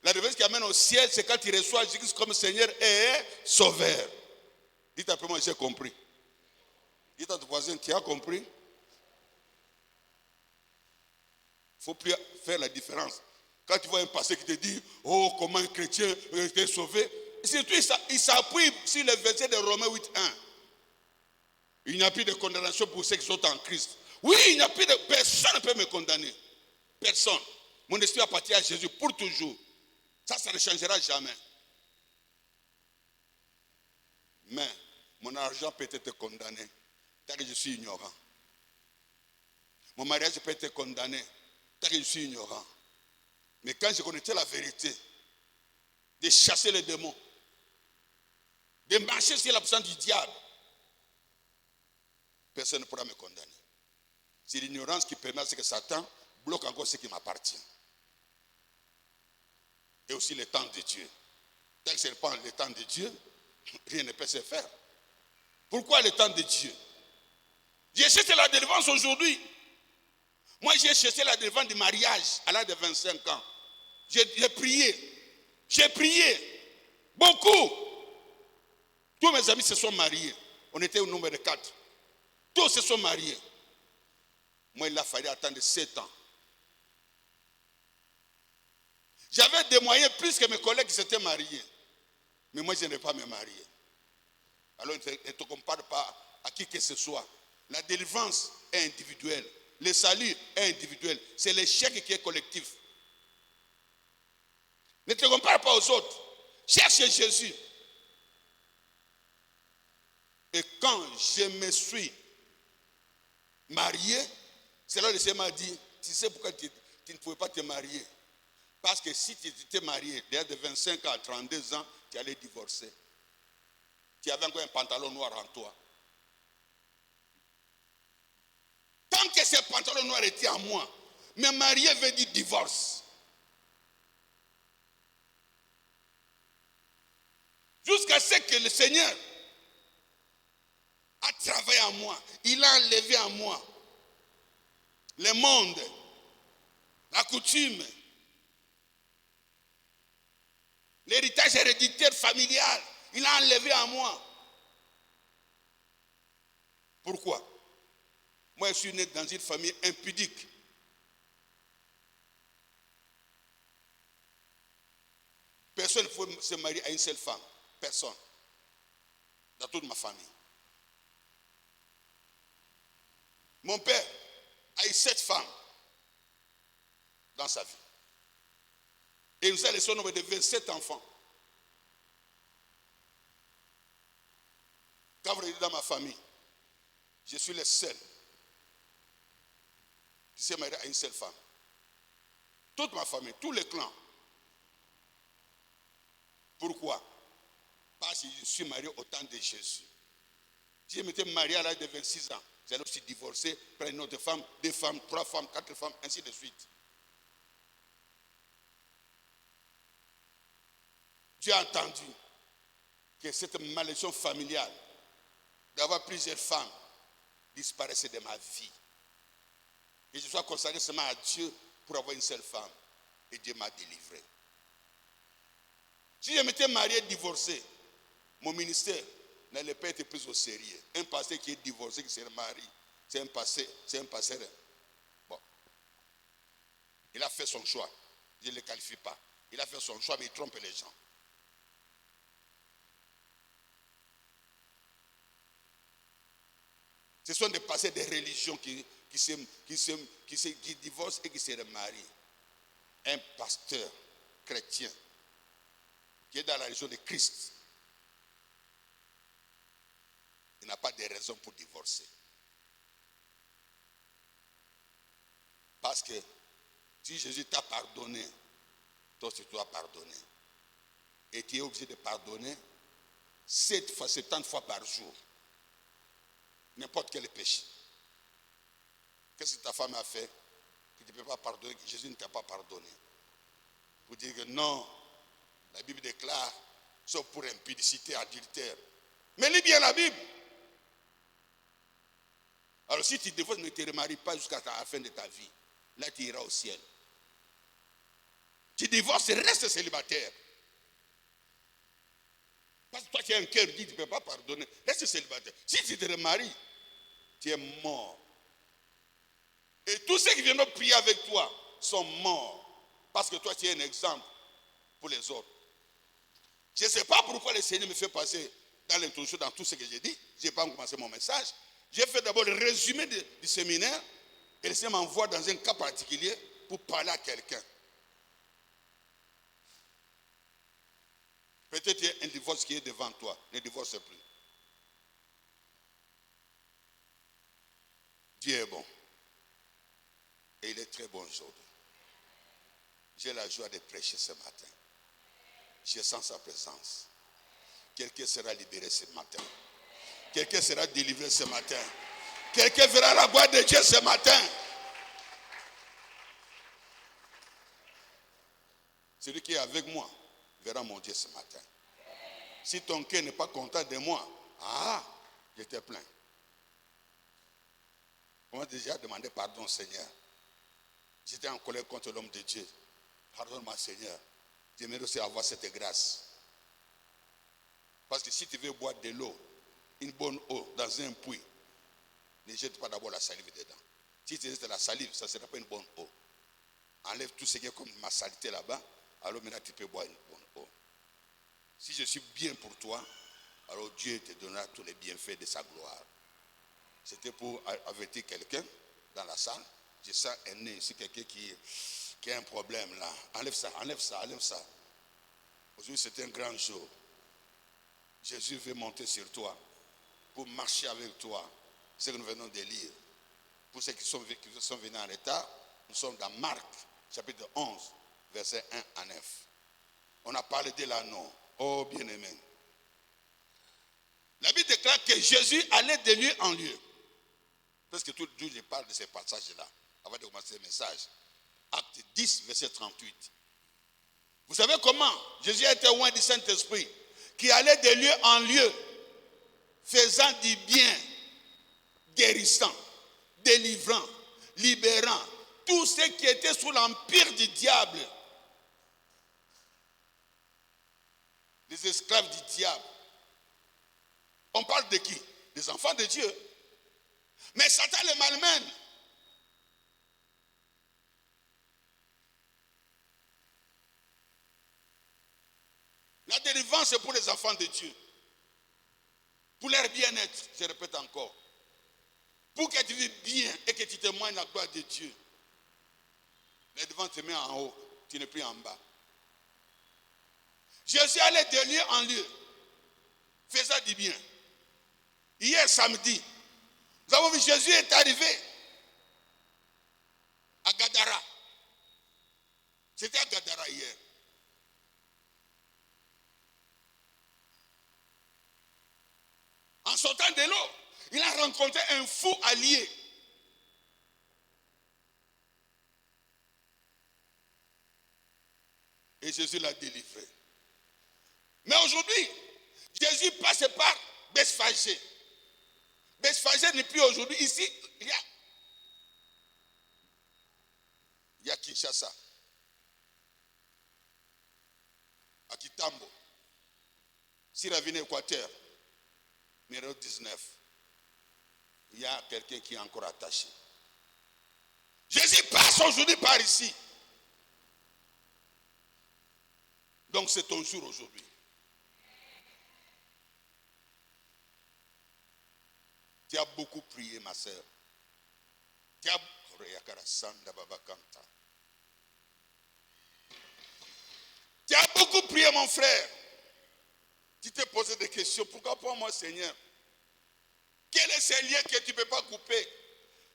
La délivrance qui amène au ciel, c'est quand tu reçois Jésus comme Seigneur et Sauveur. Dites après moi, j'ai compris. Dites à ton voisin, tu as compris? Il ne faut plus faire la différence. Quand tu vois un pasteur qui te dit, oh, comment un chrétien est sauvé, surtout il s'appuie sur le verset de Romains 8:1. Il n'y a plus de condamnation pour ceux qui sont en Christ. Oui, il n'y a plus de... Personne ne peut me condamner. Personne. Mon esprit appartient à Jésus pour toujours. Ça ne changera jamais. Mais mon argent peut être condamné tant que je suis ignorant. Mon mariage peut être condamné tant que je suis ignorant. Mais quand je connaissais la vérité, de chasser les démons, de marcher sur la puissance du diable, personne ne pourra me condamner. C'est l'ignorance qui permet à ce que Satan bloque encore ce qui m'appartient. Et aussi le temps de Dieu. Tant que ce n'est pas le temps de Dieu, rien ne peut se faire. Pourquoi le temps de Dieu? J'ai cherché la délivrance aujourd'hui. Moi, j'ai cherché la délivrance du mariage à l'âge de 25 ans. J'ai prié. J'ai prié. Beaucoup. Tous mes amis se sont mariés. On était au nombre de 4. Tous se sont mariés. Moi, il a fallu attendre 7 ans. J'avais des moyens plus que mes collègues qui s'étaient mariés. Mais moi, je n'ai pas me marier. Alors, ne te compare pas à qui que ce soit. La délivrance est individuelle. Le salut est individuel. C'est l'échec qui est collectif. Ne te compare pas aux autres. Cherche Jésus. Et quand je me suis marié, c'est là que le Seigneur m'a dit, tu sais pourquoi tu ne pouvais pas te marier? Parce que si tu étais marié, de 25 à 32 ans, tu allais divorcer. Tu avais encore un pantalon noir en toi. Tant que ce pantalon noir était en moi, me marier veut dire divorce. Jusqu'à ce que le Seigneur a travaillé en moi. Il a enlevé en moi le monde, la coutume, l'héritage héréditaire familial. Il a enlevé en moi. Pourquoi? Moi, je suis né dans une famille impudique. Personne ne pouvait se marier à une seule femme. Personne. Dans toute ma famille. Mon père a eu 7 femmes dans sa vie. Et il nous a laissé au nombre de 27 enfants. Quand vous regardez dans ma famille, je suis le seul qui s'est marié à une seule femme. Toute ma famille, tous les clans. Pourquoi? Parce que je suis marié au temps de Jésus. Si je m'étais marié à l'âge de 26 ans, j'allais aussi divorcer, prendre une autre femme, 2 femmes, 3 femmes, 4 femmes, ainsi de suite. Dieu a entendu que cette malédiction familiale d'avoir plusieurs femmes disparaissait de ma vie. Et je sois consacré seulement à Dieu pour avoir une seule femme. Et Dieu m'a délivré. Si je m'étais marié et divorcé, mon ministère n'allait pas être pris au sérieux. Un pasteur qui est divorcé, qui se marie, c'est un pasteur. Bon. Il a fait son choix. Je ne le qualifie pas. Il a fait son choix, mais il trompe les gens. Ce sont des pasteurs des religions qui divorcent et qui se remarient. Un pasteur chrétien qui est dans la religion de Christ, il n'a pas de raison pour divorcer. Parce que si Jésus t'a pardonné, toi tu dois pardonner. Et tu es obligé de pardonner 70 fois par jour. N'importe quel péché. Qu'est-ce que ta femme a fait? que tu ne peux pas pardonner, que Jésus ne t'a pas pardonné. Vous dire que non, la Bible déclare, sauf pour impudicité, adultère. Mais lis bien la Bible. Alors si tu divorces, ne te remaries pas jusqu'à la fin de ta vie. Là, tu iras au ciel. Tu divorces et restes célibataire. Parce que toi, tu as un cœur dit, tu ne peux pas pardonner. Reste célibataire. Si tu te remaries, tu es mort. Et tous ceux qui viennent prier avec toi sont morts. Parce que toi, tu es un exemple pour les autres. Je ne sais pas pourquoi le Seigneur me fait passer dans l'introduction, dans tout ce que j'ai dit. Je n'ai pas commencé mon message. J'ai fait d'abord le résumé du séminaire. Et le Seigneur m'envoie dans un cas particulier pour parler à quelqu'un. Peut-être qu'il y a un divorce qui est devant toi. Ne divorce plus. Dieu est bon. Et il est très bon aujourd'hui. J'ai la joie de prêcher ce matin. Je sens sa présence. Quelqu'un sera libéré ce matin. Quelqu'un sera délivré ce matin. Quelqu'un verra la gloire de Dieu ce matin. Celui qui est avec moi verra mon Dieu ce matin. Si ton cœur n'est pas content de moi, je te plains. On m'a déjà demandé pardon, Seigneur. J'étais en colère contre l'homme de Dieu. Pardonne-moi, Seigneur. J'aimerais aussi avoir cette grâce. Parce que si tu veux boire de l'eau, une bonne eau, dans un puits, ne jette pas d'abord la salive dedans. Si tu jettes la salive, ça ne sera pas une bonne eau. Enlève tout ce qui est comme ma saleté là-bas, alors maintenant tu peux boire une bonne eau. Si je suis bien pour toi, alors Dieu te donnera tous les bienfaits de sa gloire. C'était pour avertir quelqu'un dans la salle. Je sens un nez ici, quelqu'un qui a un problème là. Enlève ça, enlève ça, enlève ça. Aujourd'hui c'est un grand jour. Jésus veut monter sur toi pour marcher avec toi. C'est ce que nous venons de lire. Pour ceux qui sont venus en retard, nous sommes dans Marc, chapitre 11, versets 1 à 9. On a parlé de l'anneau. Oh bien-aimé. La Bible déclare que Jésus allait de lieu en lieu. Parce que tout le jour, je parle de ces passages-là, avant de commencer le message. Acte 10, verset 38. Vous savez comment Jésus était loin du Saint-Esprit, qui allait de lieu en lieu, faisant du bien, guérissant, délivrant, libérant tous ceux qui étaient sous l'empire du diable, les esclaves du diable. On parle de qui? Des enfants de Dieu. Mais Satan les malmène. La délivrance c'est pour les enfants de Dieu. Pour leur bien-être, je répète encore. Pour que tu vives bien et que tu témoignes la gloire de Dieu. Les devants te met en haut, tu n'es plus en bas. Jésus allait de lieu en lieu, faisant du bien. Hier samedi, nous avons vu Jésus est arrivé à Gadara. C'était à Gadara hier. En sortant de l'eau, il a rencontré un fou allié. Et Jésus l'a délivré. Mais aujourd'hui, Jésus passe par Bethphagée. Bethphagée n'est plus aujourd'hui. Ici, il y a Kinshasa. À Kitambo. Sur la Avenue Équateur, numéro 19. Il y a quelqu'un qui est encore attaché. Jésus passe aujourd'hui par ici. Donc c'est ton jour aujourd'hui. Tu as beaucoup prié, ma soeur. Tu as beaucoup prié, mon frère. Tu t'es posé des questions. Pourquoi pas moi, Seigneur? Quel est ce lien que tu ne peux pas couper?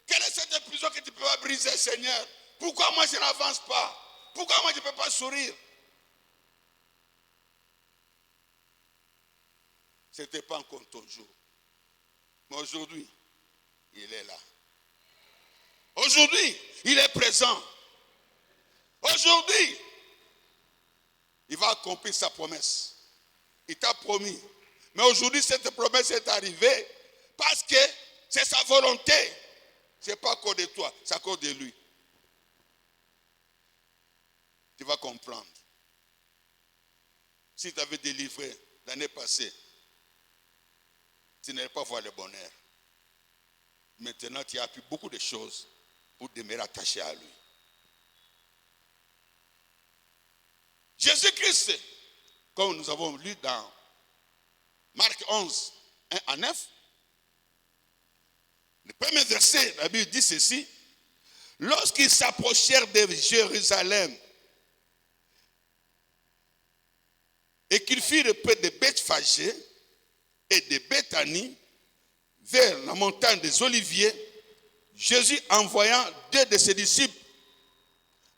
Quelle est cette prison que tu ne peux pas briser, Seigneur? Pourquoi moi je n'avance pas? Pourquoi moi je ne peux pas sourire? Ce n'était pas encore ton jour. Mais aujourd'hui, il est là. Aujourd'hui, il est présent. Aujourd'hui, il va accomplir sa promesse. Il t'a promis. Mais aujourd'hui, cette promesse est arrivée parce que c'est sa volonté. Ce n'est pas à cause de toi, c'est à cause de lui. Tu vas comprendre. Si tu avais délivré l'année passée, tu n'allais pas voir le bonheur. Maintenant, tu as appris beaucoup de choses pour demeurer attaché à lui. Jésus-Christ, comme nous avons lu dans Marc 11, 1 à 9, le premier verset, la Bible dit ceci: lorsqu'ils s'approchèrent de Jérusalem et qu'ils firent près de Bethphage et de Béthanie, vers la montagne des Oliviers, Jésus envoyant 2 de ses disciples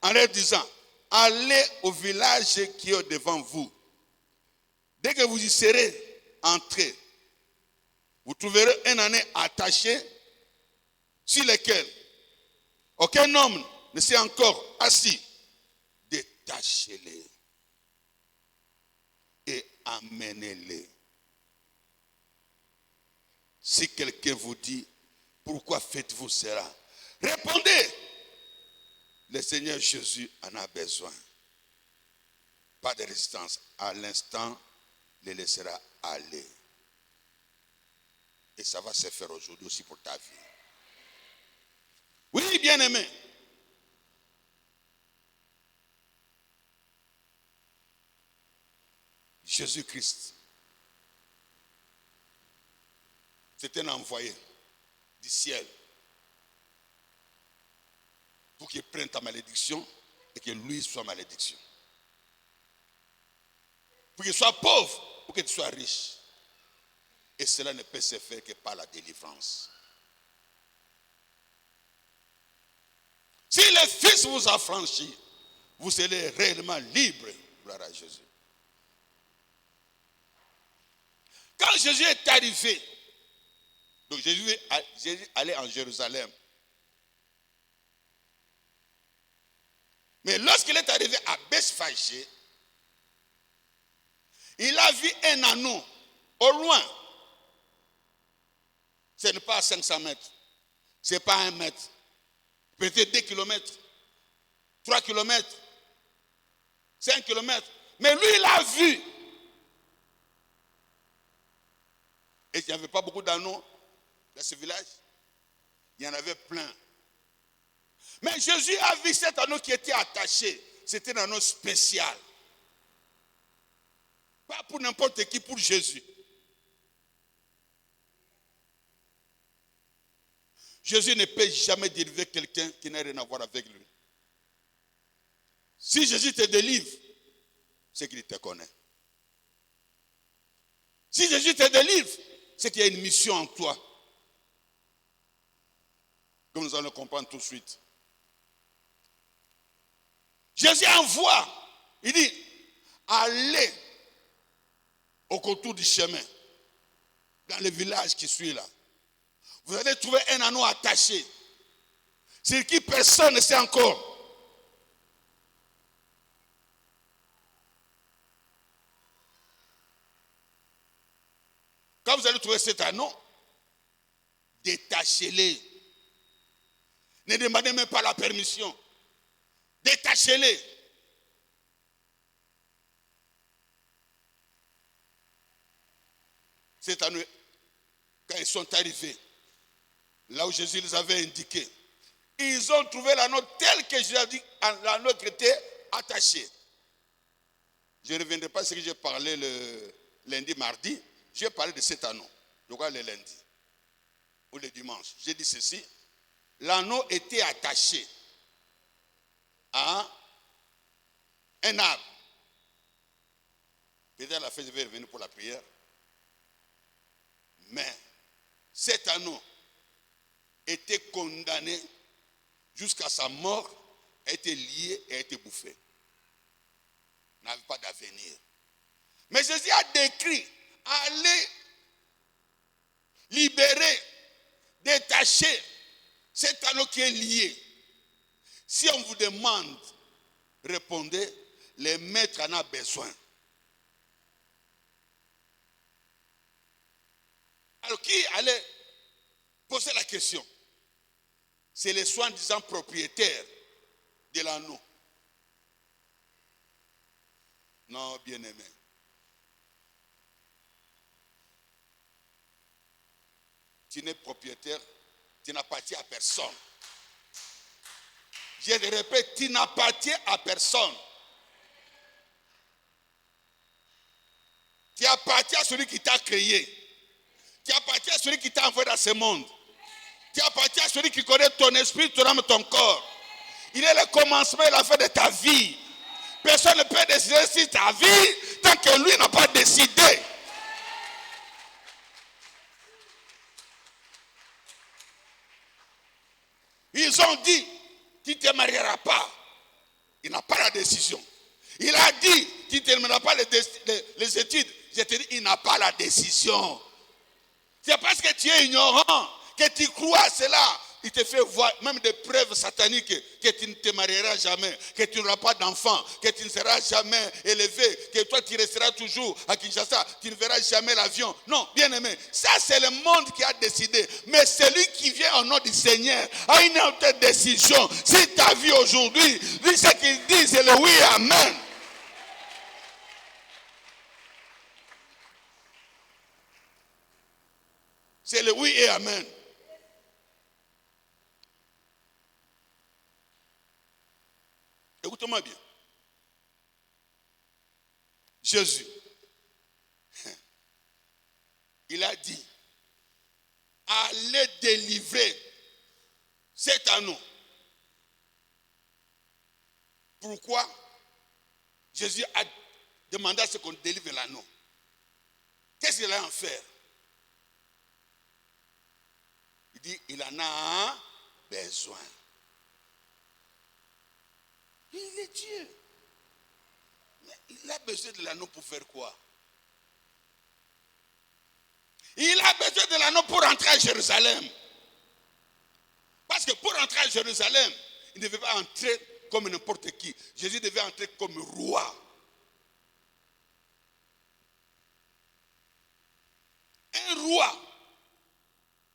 en leur disant: allez au village qui est devant vous. Dès que vous y serez entrés, vous trouverez un âne attaché sur lequel aucun homme ne s'est encore assis. Détachez-les et amenez-les. Si quelqu'un vous dit: pourquoi faites-vous cela? Répondez: le Seigneur Jésus en a besoin. Pas de résistance. À l'instant, les laissera aller. Et ça va se faire aujourd'hui aussi pour ta vie. Oui, bien-aimé. Jésus-Christ, c'est un envoyé du ciel pour qu'il prenne ta malédiction et que lui soit malédiction. Pour qu'il soit pauvre, pour que tu sois riche. Et cela ne peut se faire que par la délivrance. Si le Fils vous a franchi, vous serez réellement libre. Gloire à Jésus. Quand Jésus est arrivé, donc Jésus allait en Jérusalem. Mais lorsqu'il est arrivé à Bethphage, il a vu un anneau au loin. Ce n'est pas à 500 mètres. Ce n'est pas à 1 mètre. Peut-être 2 kilomètres, 3 kilomètres, 5 kilomètres. Mais lui, il a vu. Et il n'y avait pas beaucoup d'anneaux dans ce village. Il y en avait plein. Mais Jésus a vu cet anneau qui était attaché. C'était un anneau spécial. Pas pour n'importe qui, pour Jésus. Jésus ne peut jamais délivrer quelqu'un qui n'a rien à voir avec lui. Si Jésus te délivre, c'est qu'il te connaît. Si Jésus te délivre, c'est qu'il y a une mission en toi. Comme nous allons le comprendre tout de suite. Jésus envoie, il dit: allez au contour du chemin, dans le village qui suit là. Vous allez trouver un anneau attaché, sur qui personne ne sait encore. Quand vous allez trouver cet anneau, détachez-les. Ne demandez même pas la permission. Détachez-les. Cet anneau, quand ils sont arrivés, là où Jésus les avait indiqués, ils ont trouvé l'anneau tel que Jésus a dit, l'anneau qui était attaché. Je ne reviendrai pas sur ce que j'ai parlé le lundi, mardi. J'ai parlé de cet anneau. Je crois le lundi ou le dimanche. J'ai dit ceci. L'anneau était attaché à un arbre. Peut-être à la fin, je vais revenir pour la prière. Mais cet anneau était condamné jusqu'à sa mort, a été lié et a été bouffé. Il n'avait pas d'avenir. Mais Jésus a décrit: allez libérer, détacher Cet anneau qui est lié. Si on vous demande, répondez, le maître en a besoin. Alors qui allait poser la question? C'est les soi-disant propriétaires de l'anneau. Non, bien-aimé. Tu n'es propriétaire, tu n'appartiens à personne. Je le répète, tu n'appartiens à personne. Tu appartiens à celui qui t'a créé. Tu appartiens à celui qui t'a envoyé dans ce monde. Tu appartiens à celui qui connaît ton esprit, ton âme, ton corps. Il est le commencement et la fin de ta vie. Personne ne peut décider si ta vie tant que lui n'a pas décidé. Ils ont dit, tu ne te marieras pas. Il n'a pas la décision. Il a dit, tu ne termineras pas les études. Je te dis, il n'a pas la décision. C'est parce que tu es ignorant, que tu crois à cela. Il te fait voir même des preuves sataniques que tu ne te marieras jamais, que tu n'auras pas d'enfant, que tu ne seras jamais élevé, que toi tu resteras toujours à Kinshasa, tu ne verras jamais l'avion. Non, bien aimé, ça c'est le monde qui a décidé. Mais celui qui vient au nom du Seigneur a une autre décision. Si ta vie aujourd'hui, lui ce qu'il dit c'est le oui et amen. C'est le oui et amen. Écoutez-moi bien. Jésus, il a dit, allez délivrer cet anneau. Pourquoi Jésus a demandé à ce qu'on délivre l'anneau? Qu'est-ce qu'il a en faire? Il dit, il en a besoin. Il est Dieu. Mais il a besoin de l'anneau pour faire quoi? Il a besoin de l'anneau pour entrer à Jérusalem. Parce que pour entrer à Jérusalem, il ne devait pas entrer comme n'importe qui. Jésus devait entrer comme roi. Un roi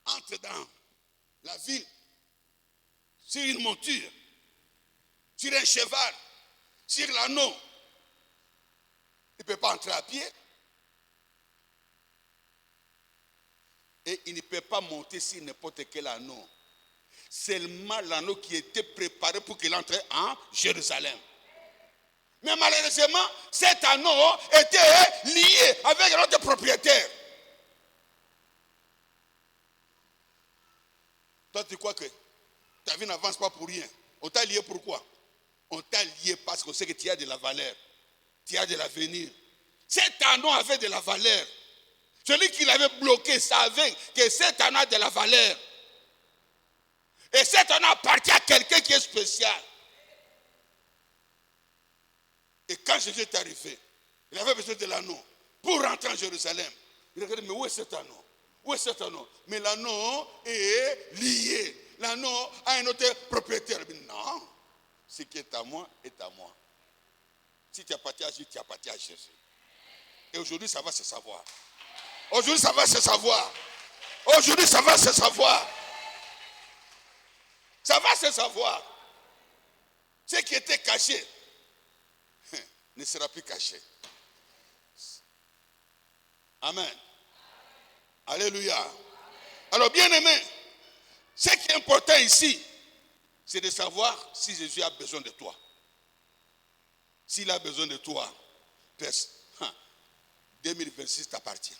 entre dans la ville sur une monture, sur un cheval, sur l'anneau. Il ne peut pas entrer à pied. Et il ne peut pas monter sur n'importe quel anneau. Seulement l'anneau qui était préparé pour qu'il entre en Jérusalem. Mais malheureusement, cet anneau était lié avec un autre propriétaire. Toi, tu crois que ta vie n'avance pas pour rien. On t'a lié pourquoi? On t'a lié parce qu'on sait que tu as de la valeur. Tu as de l'avenir. Cet anneau avait de la valeur. Celui qui l'avait bloqué savait que cet anneau a de la valeur. Et cet anneau appartient à quelqu'un qui est spécial. Et quand Jésus est arrivé, il avait besoin de l'anneau pour rentrer en Jérusalem. Il regardait, mais où est cet anneau? Où est cet anneau? Mais l'anneau est lié. L'anneau a un autre propriétaire. Il dit, non, ce qui est à moi est à moi. Si tu appartiens à Jésus, tu appartiens à Jésus. Et aujourd'hui, ça va se savoir. Aujourd'hui, ça va se savoir. Aujourd'hui, ça va se savoir. Ça va se savoir. Ce qui était caché ne sera plus caché. Amen. Alléluia. Alors, bien aimé, ce qui est important ici, c'est de savoir si Jésus a besoin de toi. S'il a besoin de toi, 2026 t'appartient.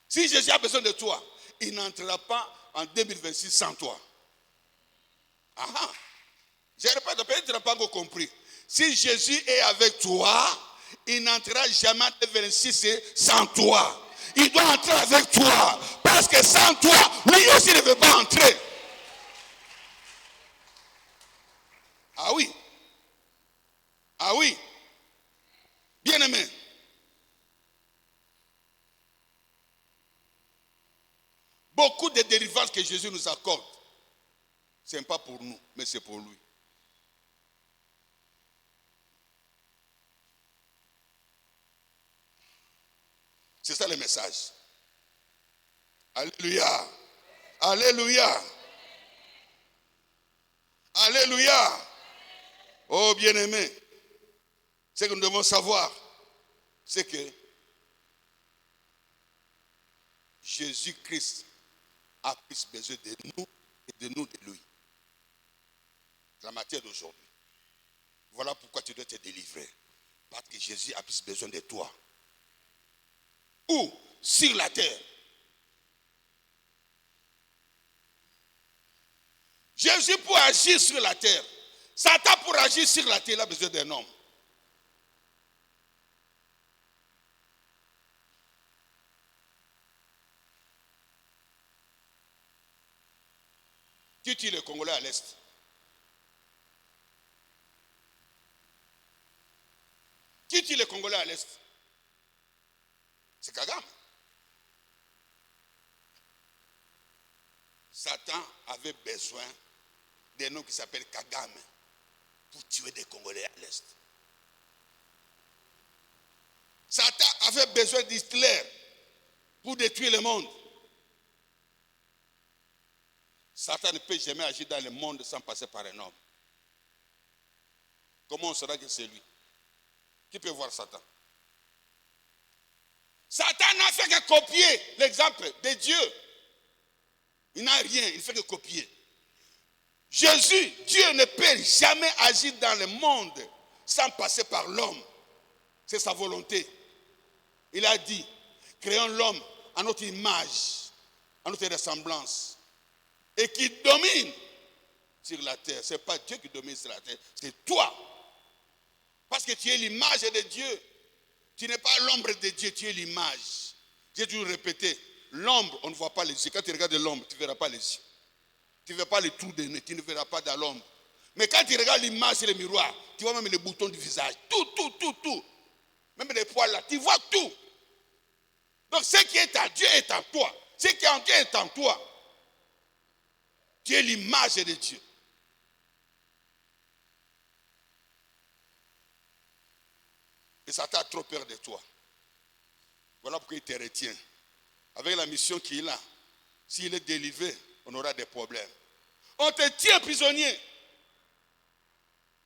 Si Jésus a besoin de toi, il n'entrera pas en 2026 sans toi. Je répète, peut-être tu n'as pas encore compris. Si Jésus est avec toi, il n'entrera jamais en 2026 sans toi. Il doit entrer avec toi. Parce que sans toi, lui aussi ne veut pas entrer. Ah oui. Ah oui. Bien aimé. Beaucoup de délivrances que Jésus nous accorde Ce n'est pas pour nous, mais c'est pour lui. C'est ça le message. Alléluia. Alléluia. Alléluia. Oh bien-aimé, ce que nous devons savoir, c'est que Jésus-Christ a plus besoin de nous et de nous de lui. C'est la matière d'aujourd'hui. Voilà pourquoi tu dois te délivrer. Parce que Jésus a plus besoin de toi. Où? Sur la terre. Jésus pour agir sur la terre. Satan pour agir sur la terre, il a besoin d'un homme. Qui tue les Congolais à l'Est? Qui tue les Congolais à l'Est? C'est Kagame. Satan avait besoin d'un nom qui s'appelle Kagame pour tuer des Congolais à l'Est. Satan avait besoin d'Hitler pour détruire le monde. Satan ne peut jamais agir dans le monde sans passer par un homme. Comment on saura que c'est lui? Qui peut voir Satan? Satan n'a fait que copier l'exemple de Dieu. Il n'a rien, il ne fait que copier. Jésus, Dieu ne peut jamais agir dans le monde sans passer par l'homme. C'est sa volonté. Il a dit, créons l'homme à notre image, à notre ressemblance, et qui domine sur la terre. Ce n'est pas Dieu qui domine sur la terre, c'est toi. Parce que tu es l'image de Dieu. Tu n'es pas l'ombre de Dieu, tu es l'image. J'ai toujours répété, l'ombre, on ne voit pas les yeux. Quand tu regardes l'ombre, tu ne verras pas les yeux. Tu ne verras pas les trous de nez, tu ne verras pas dans l'ombre. Mais quand tu regardes l'image sur le miroir, tu vois même les boutons du visage. Tout. Même les poils là, tu vois tout. Donc ce qui est en Dieu est en toi. Ce qui est en Dieu est en toi. Tu es l'image de Dieu. Et Satan a trop peur de toi. Voilà pourquoi il te retient. Avec la mission qu'il a, s'il est délivré, on aura des problèmes. On te tient prisonnier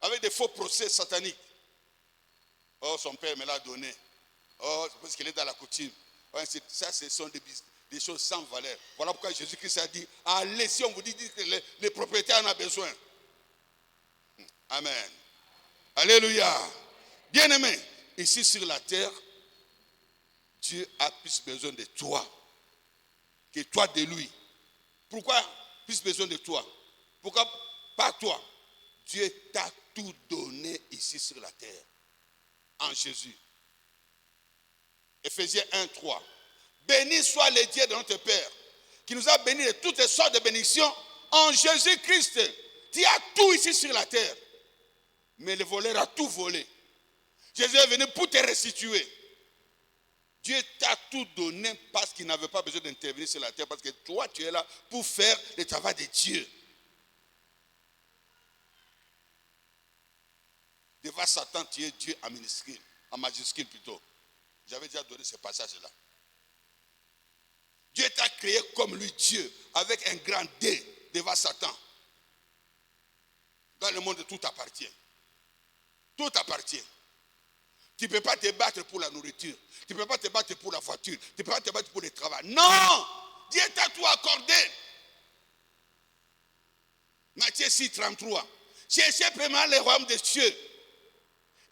avec des faux procès sataniques. Oh, son père me l'a donné. Oh, parce qu'il est dans la coutume. Ça, ce sont des choses sans valeur. Voilà pourquoi Jésus-Christ a dit, allez, si on vous dit que les propriétaires en ont besoin. Amen. Alléluia. Bien-aimé, ici sur la terre, Dieu a plus besoin de toi que toi de lui. Pourquoi plus besoin de toi? Pourquoi pas toi? Dieu t'a tout donné ici sur la terre, en Jésus. Éphésiens 1:3. Béni soit le Dieu de notre Père, qui nous a bénis de toutes sortes de bénédictions en Jésus-Christ. Tu as tout ici sur la terre, mais le voleur a tout volé. Jésus est venu pour te restituer. Dieu t'a tout donné parce qu'il n'avait pas besoin d'intervenir sur la terre, parce que toi, tu es là pour faire le travail de Dieu. Devant Satan, tu es Dieu en majuscule plutôt. J'avais déjà donné ce passage-là. Dieu t'a créé comme lui, Dieu, avec un grand D devant Satan. Dans le monde, tout appartient. Tout appartient. Tu ne peux pas te battre pour la nourriture. Tu ne peux pas te battre pour la voiture. Tu ne peux pas te battre pour le travail. Non! Dieu t'a tout accordé. Matthieu 6:33. Cherchez premièrement le royaume des cieux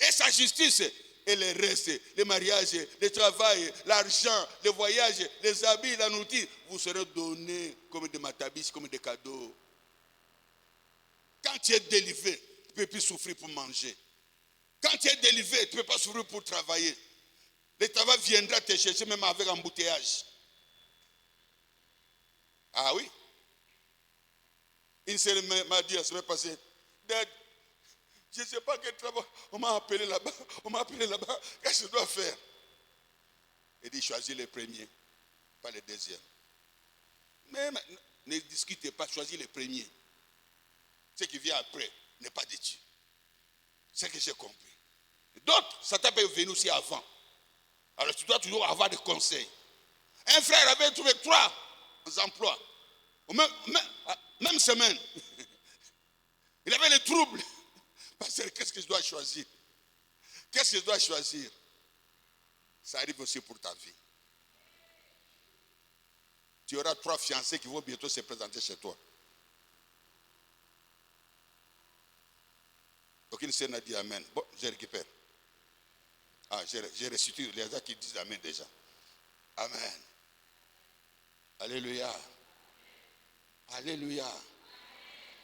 et sa justice. Et le reste, le mariage, le travail, l'argent, le voyage, les habits, la nourriture, vous serez donnés comme des matabis, comme des cadeaux. Quand tu es délivré, tu ne peux plus souffrir pour manger. Quand tu es délivré, tu ne peux pas souffrir pour travailler. Le travail viendra te chercher même avec embouteillage. Ah oui. Une seule m'a dit la semaine passée, Dad, je ne sais pas quel travail, on m'a appelé là-bas, qu'est-ce que je dois faire? Il dit, choisis le premier, pas le deuxième. Mais ne discutez pas, choisis le premier. ce qui vient après n'est pas de Dieu. C'est ce que j'ai compris. D'autres, Satan peut venir aussi avant. Alors tu dois toujours avoir des conseils. Un frère avait trouvé 3 emplois. Même semaine. Il avait les troubles. Pasteur, qu'est-ce que je dois choisir? Qu'est-ce que je dois choisir? Ça arrive aussi pour ta vie. Tu auras 3 fiancés qui vont bientôt se présenter chez toi. Aucune sœur n'a dit Amen. Bon, je récupère. J'ai restitué les gens qui disent Amen déjà. Amen. Alléluia. Alléluia.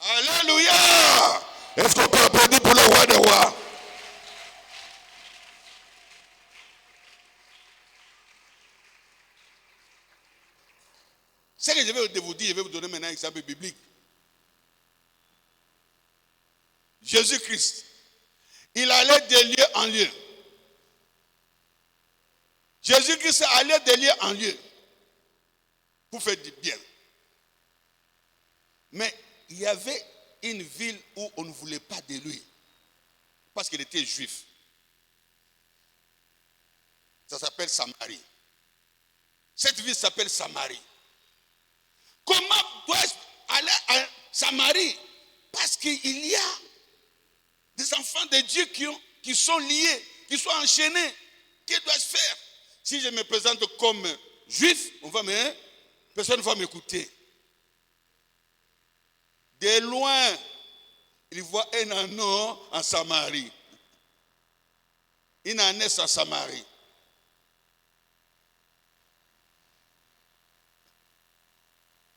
Alléluia. Est-ce qu'on peut applaudir pour le roi des rois? Ce que je vais vous dire, je vais vous donner maintenant un exemple biblique. Jésus-Christ, il allait de lieu en lieu. Jésus-Christ allait de lieu en lieu pour faire du bien. Mais il y avait une ville où on ne voulait pas de lui parce qu'il était juif. Ça s'appelle Samarie. Cette ville s'appelle Samarie. Comment dois-je aller à Samarie? Parce qu'il y a des enfants de Dieu qui sont liés, qui sont enchaînés. Que dois-je faire? Si je me présente comme juif, personne ne va m'écouter. De loin, il voit un anneau en Samarie. Une ânesse en Samarie.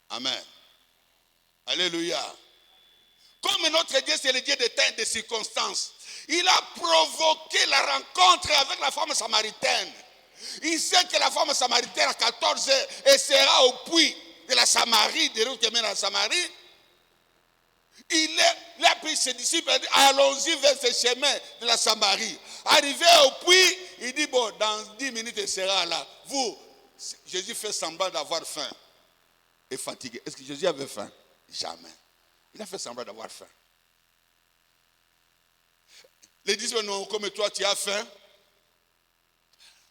Amen. Alléluia. Comme notre Dieu, c'est le Dieu des temps et des circonstances, il a provoqué la rencontre avec la femme samaritaine. Il sait que la femme samaritaine à 14 heures, elle sera au puits de la Samarie, de l'autre qui mène à la Samarie. Il a pris ses disciples et dit, allons-y vers ce chemin de la Samarie. Arrivé au puits, il dit, bon, dans 10 minutes, elle sera là. Jésus fait semblant d'avoir faim et fatigué. Est-ce que Jésus avait faim? Jamais. Il a fait semblant d'avoir faim. Les disciples, non, comme toi, tu as faim.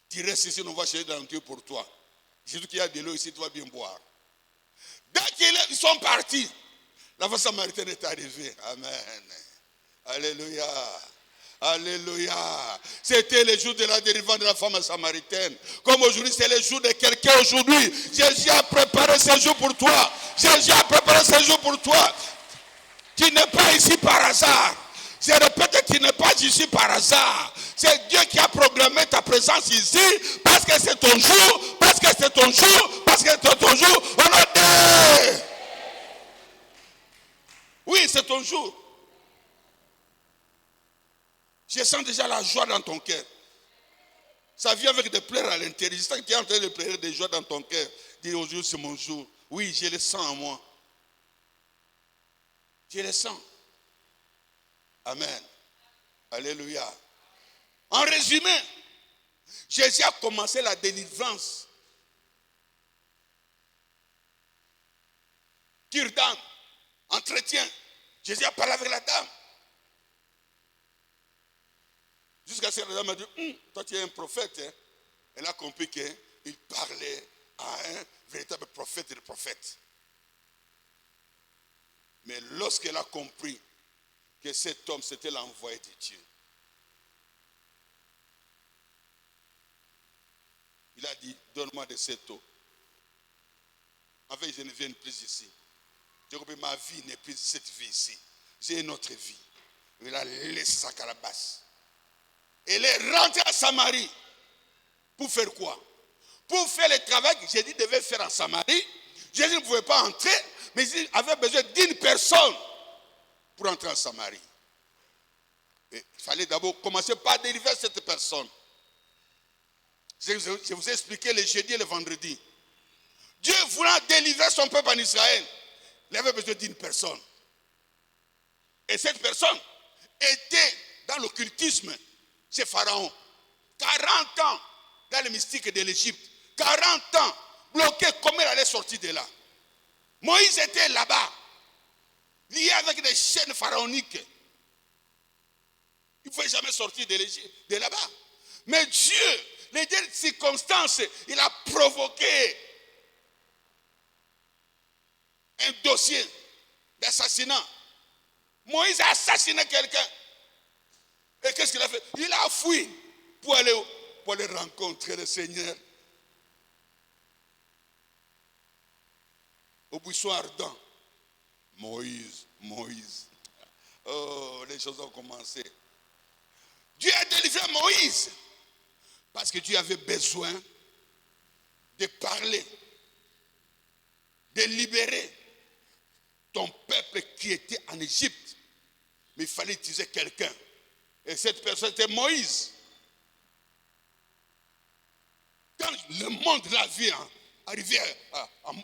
Tu restes ici, on va chercher dans le Dieu pour toi. Jésus qui a de l'eau ici, tu vas bien boire. Dès qu'ils sont partis, la femme samaritaine est arrivée. Amen. Alléluia. Alléluia. C'était le jour de la délivrance de la femme samaritaine. Comme aujourd'hui, c'est le jour de quelqu'un aujourd'hui. Jésus a préparé ce jour pour toi. Jésus a préparé ce jour pour toi. Tu n'es pas ici par hasard. Je répète, tu n'es pas ici par hasard. C'est Dieu qui a programmé ta présence ici parce que c'est ton jour, parce que c'est ton jour, parce que c'est ton jour. On a dit. Oui, c'est ton jour. Je sens déjà la joie dans ton cœur. Ça vient avec des pleurs à l'intérieur. Je sens que tu es en train de pleurer des joies dans ton cœur. Dis aujourd'hui c'est mon jour. Oui, je le sens en moi. Je le sens. Amen. Alléluia. En résumé, Jésus a commencé la délivrance. Cure-dame, entretien. Jésus a parlé avec la dame. Jusqu'à ce que la dame a dit, toi tu es un prophète. Hein? Elle a compris qu'il parlait à un véritable prophète et de prophète. Mais lorsqu'elle a compris que cet homme c'était l'envoyé de Dieu, il a dit, donne-moi de cette eau. En fait, je ne viens plus ici. J'ai compris, ma vie n'est plus cette vie ici. J'ai une autre vie. Il a laissé sa calebasse. Elle est rentrée à Samarie. Pour faire quoi? Pour faire le travail que Jésus devait faire en Samarie. Jésus ne pouvait pas entrer, mais il avait besoin d'une personne pour entrer en Samarie. Et il fallait d'abord commencer par délivrer cette personne. Je vous ai expliqué le jeudi et le vendredi. Dieu voulant délivrer son peuple en Israël, il avait besoin d'une personne. Et cette personne était dans l'occultisme chez Pharaon. 40 ans dans le mystique de l'Égypte. 40 ans bloqué, comment il allait sortir de là? Moïse était là-bas. lié avec des chaînes pharaoniques. Il ne pouvait jamais sortir de là-bas. Mais Dieu, les dernières circonstances, il a provoqué un dossier d'assassinat. Moïse a assassiné quelqu'un. Et qu'est-ce qu'il a fait? Il a fui pour aller rencontrer le Seigneur. Au buisson ardent. Moïse. Oh, les choses ont commencé. Dieu a délivré Moïse. Parce que Dieu avait besoin de parler, de libérer ton peuple qui était en Égypte. Mais il fallait utiliser quelqu'un. Et cette personne était Moïse. Quand le monde l'a vu arriver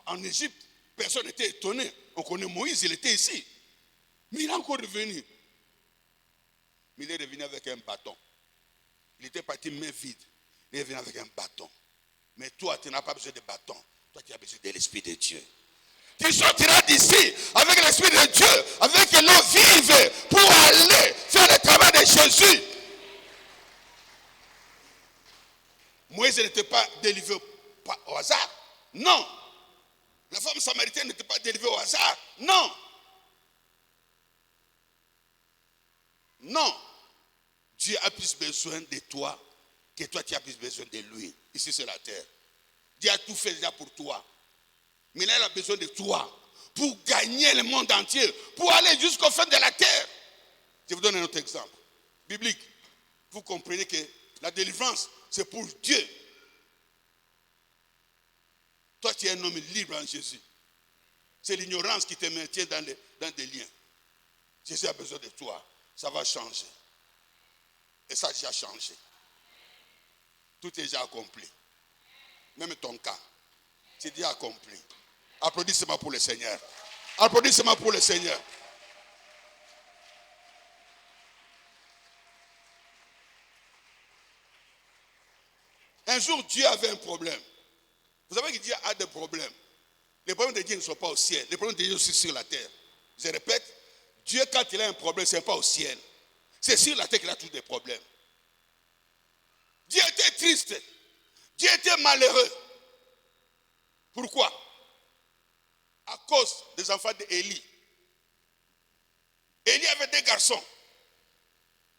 en Égypte, personne n'était étonné. On connaît Moïse, il était ici. Mais il est encore revenu. Mais il est revenu avec un bâton. Il était parti main vide. Il est venu avec un bâton. Mais toi, tu n'as pas besoin de bâton. Toi, tu as besoin de l'Esprit de Dieu. Tu sortiras d'ici avec l'Esprit de Dieu, avec l'eau vive, pour aller faire le travail de Jésus. Moïse n'était pas délivré au hasard. Non. La femme samaritaine n'était pas délivrée au hasard. Non. Non. Dieu a plus besoin de toi que toi tu as plus besoin de lui. Ici sur la terre. Dieu a tout fait déjà pour toi. Mais là il a besoin de toi pour gagner le monde entier, pour aller jusqu'au fin de la terre. Je vous donne un autre exemple biblique. Vous comprenez que la délivrance c'est pour Dieu. Toi tu es un homme libre en Jésus. C'est l'ignorance qui te maintient dans des liens. Jésus a besoin de toi. Ça va changer. Et ça a déjà changé. Tout est déjà accompli. Même ton cas, c'est déjà accompli. Applaudissez-moi pour le Seigneur. Applaudissez-moi pour le Seigneur. Un jour, Dieu avait un problème. Vous savez que Dieu a des problèmes. Les problèmes de Dieu ne sont pas au ciel. Les problèmes de Dieu sont sur la terre. Je répète, Dieu, quand il a un problème, ce n'est pas au ciel. C'est sur la terre qu'il a tous des problèmes. Dieu était triste. Dieu était malheureux. Pourquoi? À cause des enfants d'Élie. Élie avait des garçons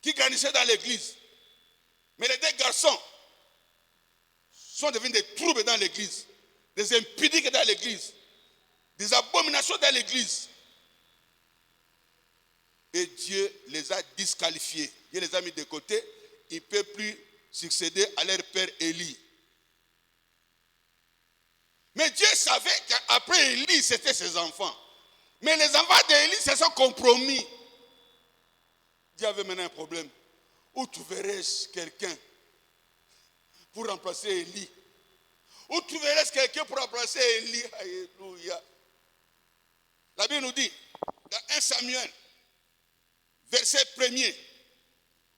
qui grandissaient dans l'église. Mais les deux garçons sont devenus des troubles dans l'église, des impudiques dans l'église, des abominations dans l'église. Et Dieu les a disqualifiés. Dieu les a mis de côté. Ils ne peuvent plus succéder à leur père Élie. Mais Dieu savait qu'après Élie, c'était ses enfants. Mais les enfants d'Élie se sont compromis. Dieu avait maintenant un problème. Où trouverais-je quelqu'un pour remplacer Élie? Où trouverais-je quelqu'un pour remplacer Élie? Alléluia. La Bible nous dit, dans 1 Samuel, verset 1er,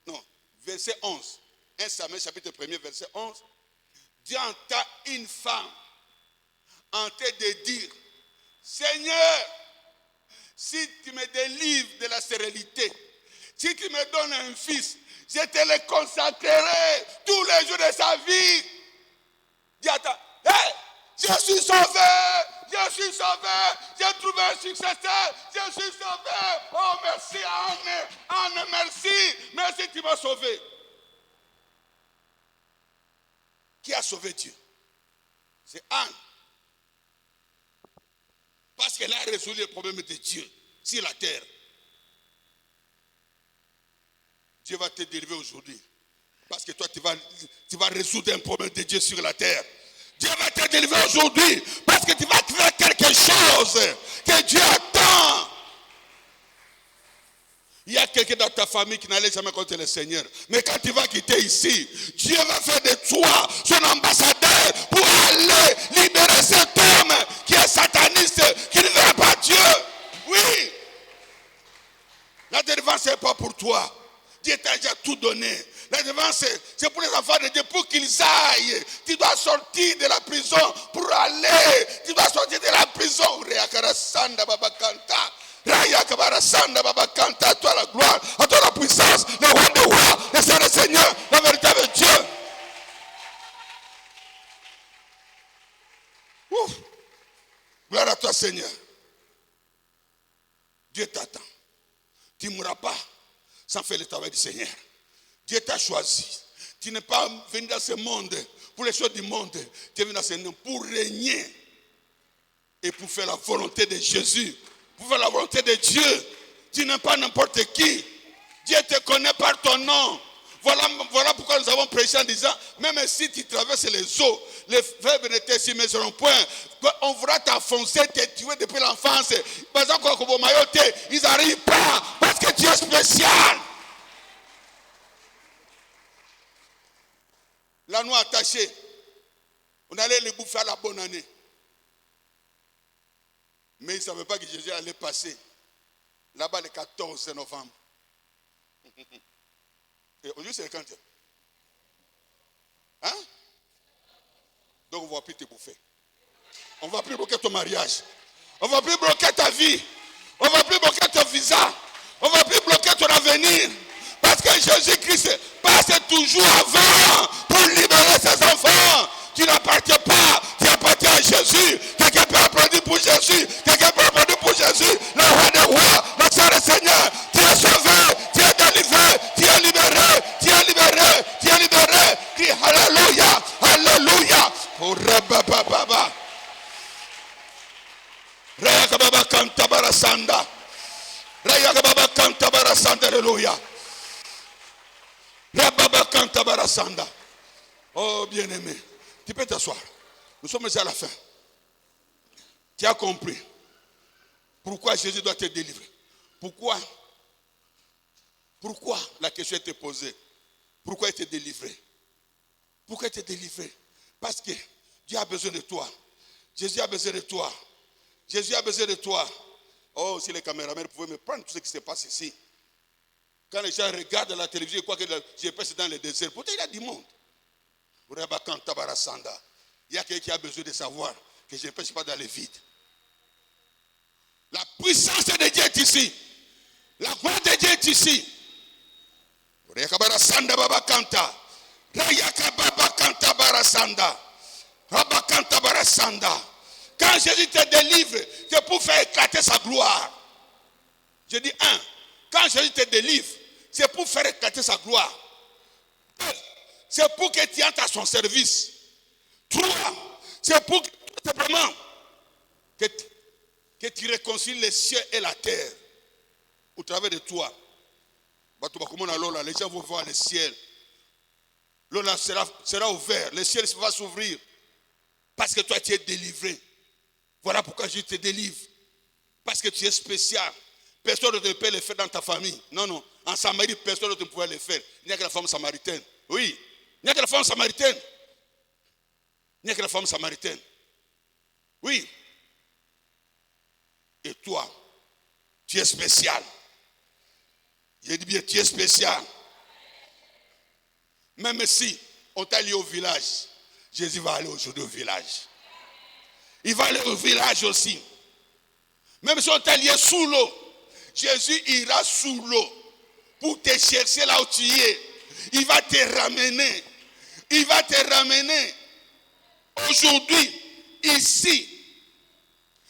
non, verset 11. 1 Samuel, chapitre 1er, verset 11. Dieu entend une femme en train de dire, Seigneur, si tu me délivres de la stérilité, si tu me donnes un fils, je te le consacrerai tous les jours de sa vie. Dis attends, hey, je suis sauvé, j'ai trouvé un successeur, je suis sauvé. Oh merci Anne, merci, tu m'as sauvé. Qui a sauvé Dieu? C'est Anne. Parce qu'elle a résolu le problème de Dieu sur la terre. Dieu va te délivrer aujourd'hui. Parce que toi, tu vas résoudre un problème de Dieu sur la terre. Dieu va te délivrer aujourd'hui. Parce que tu vas faire quelque chose que Dieu attend. Il y a quelqu'un dans ta famille qui n'allait jamais contre le Seigneur. Mais quand tu vas quitter ici, Dieu va faire de toi son ambassadeur pour aller libérer cet homme qui est sataniste, qui ne veut pas Dieu. Oui. La délivrance n'est pas pour toi. Dieu t'a déjà tout donné. La délivrance, c'est pour les enfants de Dieu, pour qu'ils aillent. Tu dois sortir de la prison pour aller. Tu dois sortir de la prison. Raya Kabara Sanda Baba Kanta, à toi la gloire, à toi la puissance, le roi des rois, le Seigneur des seigneurs, le véritable Dieu. Ouf. Gloire à toi Seigneur. Dieu t'attend. Tu ne mourras pas sans faire le travail du Seigneur. Dieu t'a choisi. Tu n'es pas venu dans ce monde pour les choses du monde. Tu es venu dans ce monde pour régner et pour faire la volonté de Jésus. Pour faire la volonté de Dieu. Tu n'es pas n'importe qui. Dieu te connaît par ton nom. Voilà pourquoi nous avons prêché en disant, même si tu traverses les eaux, les faibles ne te s'immergeront point. On voudra t'enfoncer, te tuer depuis l'enfance. Ils n'arrivent pas parce que Dieu est spécial. L'anneau attaché, on allait les bouffer à la bonne année. Mais ils ne savaient pas que Jésus allait passer là-bas le 14 novembre. Et aujourd'hui, c'est le quand? Hein? Donc, on ne va plus te bouffer. On ne va plus bloquer ton mariage. On ne va plus bloquer ta vie. On ne va plus bloquer ton visa. On ne va plus bloquer ton avenir. Parce que Jésus-Christ passe toujours avant pour libérer ses enfants. Tu n'appartiens pas. Tu appartiens à Jésus. Quelqu'un peut applaudir pour Jésus. Quelqu'un peut applaudir pour Jésus. Le roi des rois. Le Seigneur des seigneurs. Tu es sauvé. Tu es délivré. Tu es libéré. Tu es libéré. Tu es libéré. Crie Alléluia. Alléluia. Pour Rabba. Raya Baba Kanta Barasanda. Raya Baba Kanta Barasanda. Alléluia. Rabba Kanta Barasanda. Oh bien-aimé, tu peux t'asseoir. Nous sommes déjà à la fin. Tu as compris pourquoi Jésus doit te délivrer. Pourquoi la question était posée? Pourquoi il t'est délivré? Pourquoi il t'est délivré? Parce que Dieu a besoin de toi. Jésus a besoin de toi. Jésus a besoin de toi. Oh, si les caméramans pouvaient me prendre tout ce qui se passe ici. Quand les gens regardent la télévision, ils croient que j'ai passé dans le désert. Pourtant, il y a du monde. Il y a quelqu'un qui a besoin de savoir que je ne pêche pas dans le vide. La puissance de Dieu est ici. La gloire de Dieu est ici. Quand Jésus te délivre, c'est pour faire éclater sa gloire. Je dis quand Jésus te délivre, c'est pour faire éclater sa gloire. C'est pour que tu entres à son service. 3, c'est pour que, simplement que tu réconcilies les cieux et la terre au travers de toi. Les gens vont voir le ciel. L'eau sera ouvert. Le ciel va s'ouvrir. Parce que toi tu es délivré. Voilà pourquoi je te délivre. Parce que tu es spécial. Personne ne peut le faire dans ta famille. Non. En Samarie, personne ne pouvait le faire. Il n'y a que la femme samaritaine. Oui. Il n'y a que la femme samaritaine. Il n'y a que la femme samaritaine. Oui. Et toi, tu es spécial. J'ai dit bien, tu es spécial. Même si on t'a lié au village, Jésus va aller aujourd'hui au village. Il va aller au village aussi. Même si on t'a lié sous l'eau, Jésus ira sous l'eau pour te chercher là où tu es. Il va te ramener. Il va te ramener aujourd'hui, ici.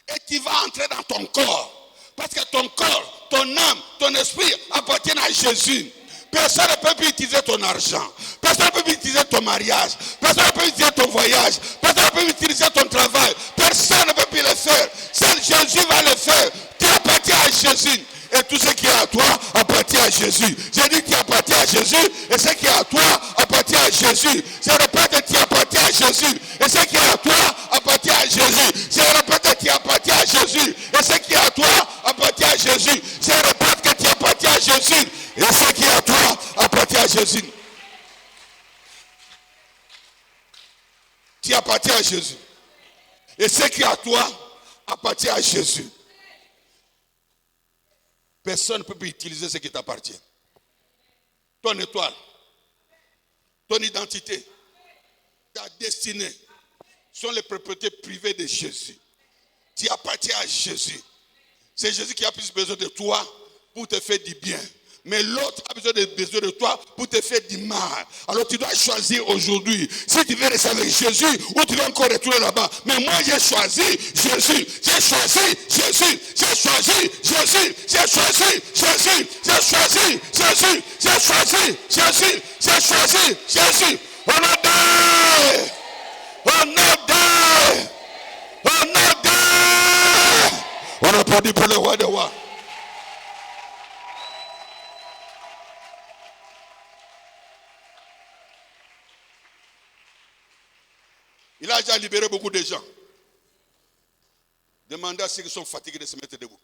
Et tu vas entrer dans ton corps. Parce que ton corps, ton âme, ton esprit appartiennent à Jésus. Personne ne peut plus utiliser ton argent. Personne ne peut plus utiliser ton mariage. Personne ne peut plus utiliser ton voyage. Personne ne peut plus utiliser ton travail. Personne ne peut plus le faire. Seul Jésus va le faire. Tu appartiens à Jésus. Et tout ce qui est à toi appartient à Jésus. J'ai dit que tu appartiens à Jésus. Et ce qui est à toi appartient à Jésus. Je répète, tu appartiens à Jésus. Et ce qui est à toi appartient à Jésus. Je répète, tu appartiens à Jésus. Et ce qui est à toi appartient à Jésus. Je répète que tu appartiens à Jésus. Et ce qui est à toi appartient à Jésus. Tu appartiens à Jésus. Et ce qui est à toi appartient à Jésus. Personne ne peut plus utiliser ce qui t'appartient. Ton étoile, ton identité, ta destinée sont les propriétés privées de Jésus. Tu appartiens à Jésus. c'est Jésus qui a plus besoin de toi pour te faire du bien. Mais l'autre a besoin de toi pour te faire du mal. Alors tu dois choisir aujourd'hui si tu veux rester avec Jésus ou tu veux encore retourner là-bas. Mais moi j'ai choisi Jésus. J'ai choisi Jésus. J'ai choisi Jésus. J'ai choisi Jésus. J'ai choisi Jésus. J'ai choisi Jésus. J'ai choisi Jésus. On a dit. On a dit. On a dit. On a pas dit pour le roi des rois. Il a déjà libéré beaucoup de gens. Demandez à ceux qui sont fatigués de se mettre debout.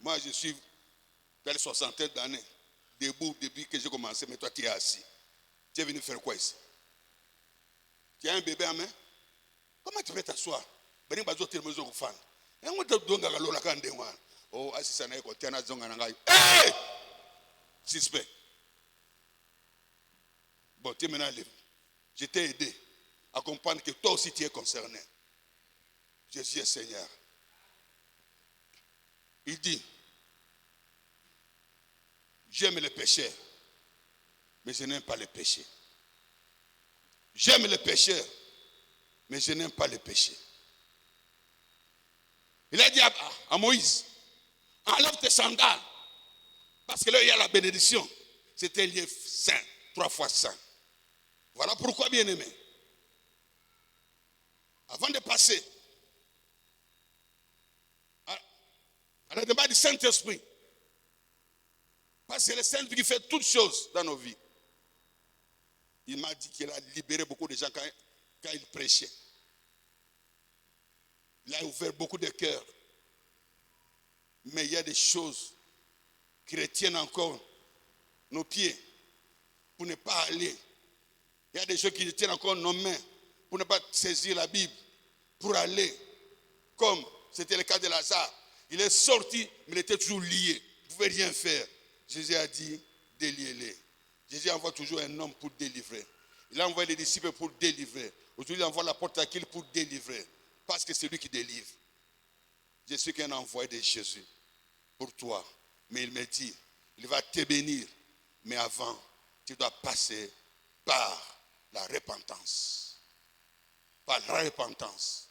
Moi, je suis dans les 60 d'années, debout depuis que j'ai commencé, mais toi, tu es assis. Tu es venu faire quoi ici? Tu as un bébé à main? Comment tu peux t'asseoir? Oh, hey! Suspect. Bon, tu es maintenant libre. Je t'ai aidé à comprendre que toi aussi tu es concerné. Jésus est Seigneur. Il dit, j'aime les pécheurs, mais je n'aime pas les péchés. J'aime les pécheurs, mais je n'aime pas les péchés. Il a dit à Moïse, enlève tes sandales, parce que là il y a la bénédiction. C'était un lieu saint, 3 fois saint. Voilà pourquoi, bien aimé, avant de passer à la demande du Saint-Esprit, parce que le Saint-Esprit qui fait toutes choses dans nos vies, il m'a dit qu'il a libéré beaucoup de gens quand il prêchait. Il a ouvert beaucoup de cœurs. Mais il y a des choses qui retiennent encore nos pieds pour ne pas aller. Il y a des choses qui retiennent encore nos mains pour ne pas saisir la Bible, pour aller. Comme c'était le cas de Lazare. Il est sorti, mais il était toujours lié. Il ne pouvait rien faire. Jésus a dit, déliez-les. Jésus envoie toujours un homme pour délivrer. Il a envoyé les disciples pour délivrer. Aujourd'hui, il envoie l'apôtre Aquile pour délivrer. Parce que c'est lui qui délivre. Je suis qu'un envoyé de Jésus pour toi. Mais il me dit, il va te bénir. Mais avant, tu dois passer par la repentance. Par la repentance.